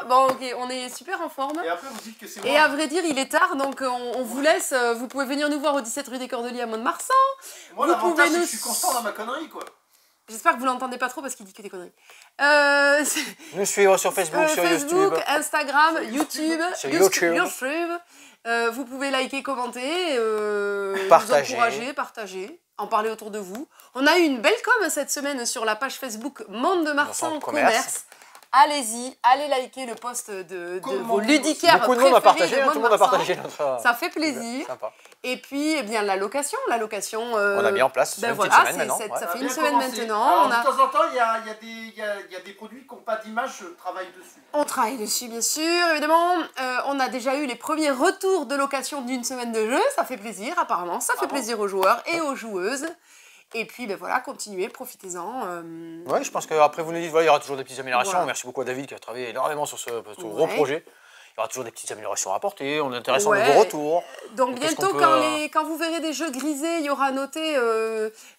Bon, ok, on est super en forme. Et après, vous dites que c'est moi. Et à vrai dire, il est tard, donc on vous laisse. Vous pouvez venir nous voir au 17 rue des Cordeliers à Mont-de-Marsan. Moi, l'avantage, c'est que je suis constant dans ma connerie, quoi. J'espère que vous l'entendez pas trop parce qu'il dit que des conneries. Nous suivre sur Facebook, sur Facebook, YouTube. Instagram, YouTube. Sur YouTube. Vous pouvez liker, commenter, Partager. vous encourager, partager, en parler autour de vous. On a eu une belle com cette semaine sur la page Facebook Monde de Marsan Commerce. Allez-y, allez liker le post de vos ludicaires Beaucoup de monde a partagé, préférés de tout le Monde monde a Marsan. partagé notre... Ça fait plaisir. Sympa. Et puis, eh bien, la location. On a mis en place, ben une voilà, petite semaine maintenant. ça Ouais. fait une bien semaine commencé. maintenant. Alors, de temps en temps, il y a des produits qui n'ont pas d'image, je travaille dessus. On travaille dessus, bien sûr, évidemment. On a déjà eu les premiers retours de location d'une semaine de jeu. Ça fait plaisir, apparemment. Ça fait plaisir aux joueurs et aux joueuses. Et puis, ben voilà, continuez, profitez-en. Ouais, je pense qu'après, vous nous dites, voilà, il y aura toujours des petites améliorations. Voilà. Merci beaucoup à David qui a travaillé énormément sur ce gros Ouais. projet. Il y aura toujours des petites améliorations à apporter. On est intéressant Ouais. de vos retours. Donc Qu'est-ce bientôt, qu'on peut, quand vous verrez des jeux grisés, il y aura noté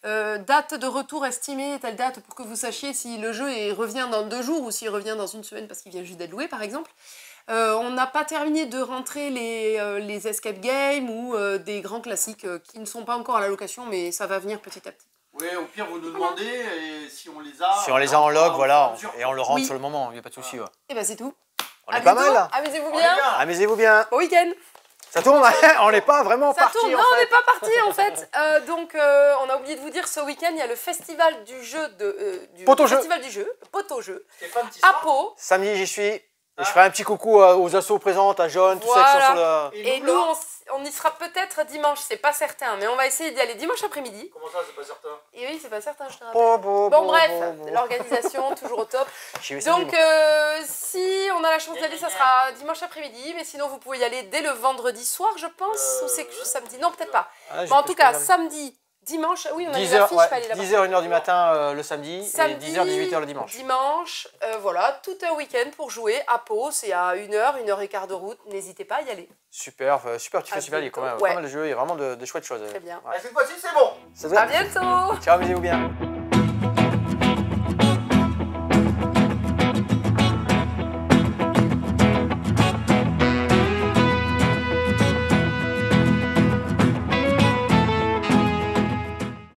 date de retour estimée, telle date, pour que vous sachiez si le jeu revient dans 2 jours ou s'il revient dans 1 semaine parce qu'il vient juste d'être loué, par exemple. On n'a pas terminé de rentrer les escape games ou des grands classiques qui ne sont pas encore à la location, mais ça va venir petit à petit. Oui, au pire, vous nous demandez et si on les a. Si on les a en log, voilà, mesure. et on le rentre Oui. sur le moment, il n'y a pas de souci. Ouais. Et ben c'est tout. On À est pas bientôt. mal là. Amusez-vous On est bien. bien. Amusez-vous bien. Bon week-end. Ça tourne, on n'est pas vraiment Ça parti tourne. en Non, on fait. n'est pas parti en fait. Donc, on a oublié de vous dire, ce week-end, il y a le festival du jeu festival du jeu, Poteau-jeu, Stéphane, tu à seras Pau. Samedi, j'y suis. Et je ferai un petit coucou aux assos présentes, à John, tout ça qui sont sur le... Et nous, on y sera peut-être dimanche, c'est pas certain, mais on va essayer d'y aller dimanche après-midi. Comment ça, c'est pas certain? Et oui, c'est pas certain, je te rappelle. Bon, bref, l'organisation, toujours au top. J'y vais samedi, Donc, moi. si on a la chance d'y aller, ça sera dimanche après-midi, mais sinon, vous pouvez y aller dès le vendredi soir, je pense, ou c'est que samedi? Non, peut-être pas. Ah, Bon, en tout cas, regarder. samedi, dimanche, oui, on a les 10h, affiches, je peux aller là-bas. 10h, 1h du matin le samedi, Samedi, et 10h, 18h le dimanche. Dimanche, voilà, tout un week-end pour jouer à Pau. C'est à 1h de route. N'hésitez pas à y aller. Super petit festival, il y a quand même Ouais. pas mal de jeux, il y a vraiment de chouettes choses. Très bien. Ouais. Cette fois-ci, c'est bon. Ça À va. bientôt! Ciao, amusez-vous bien.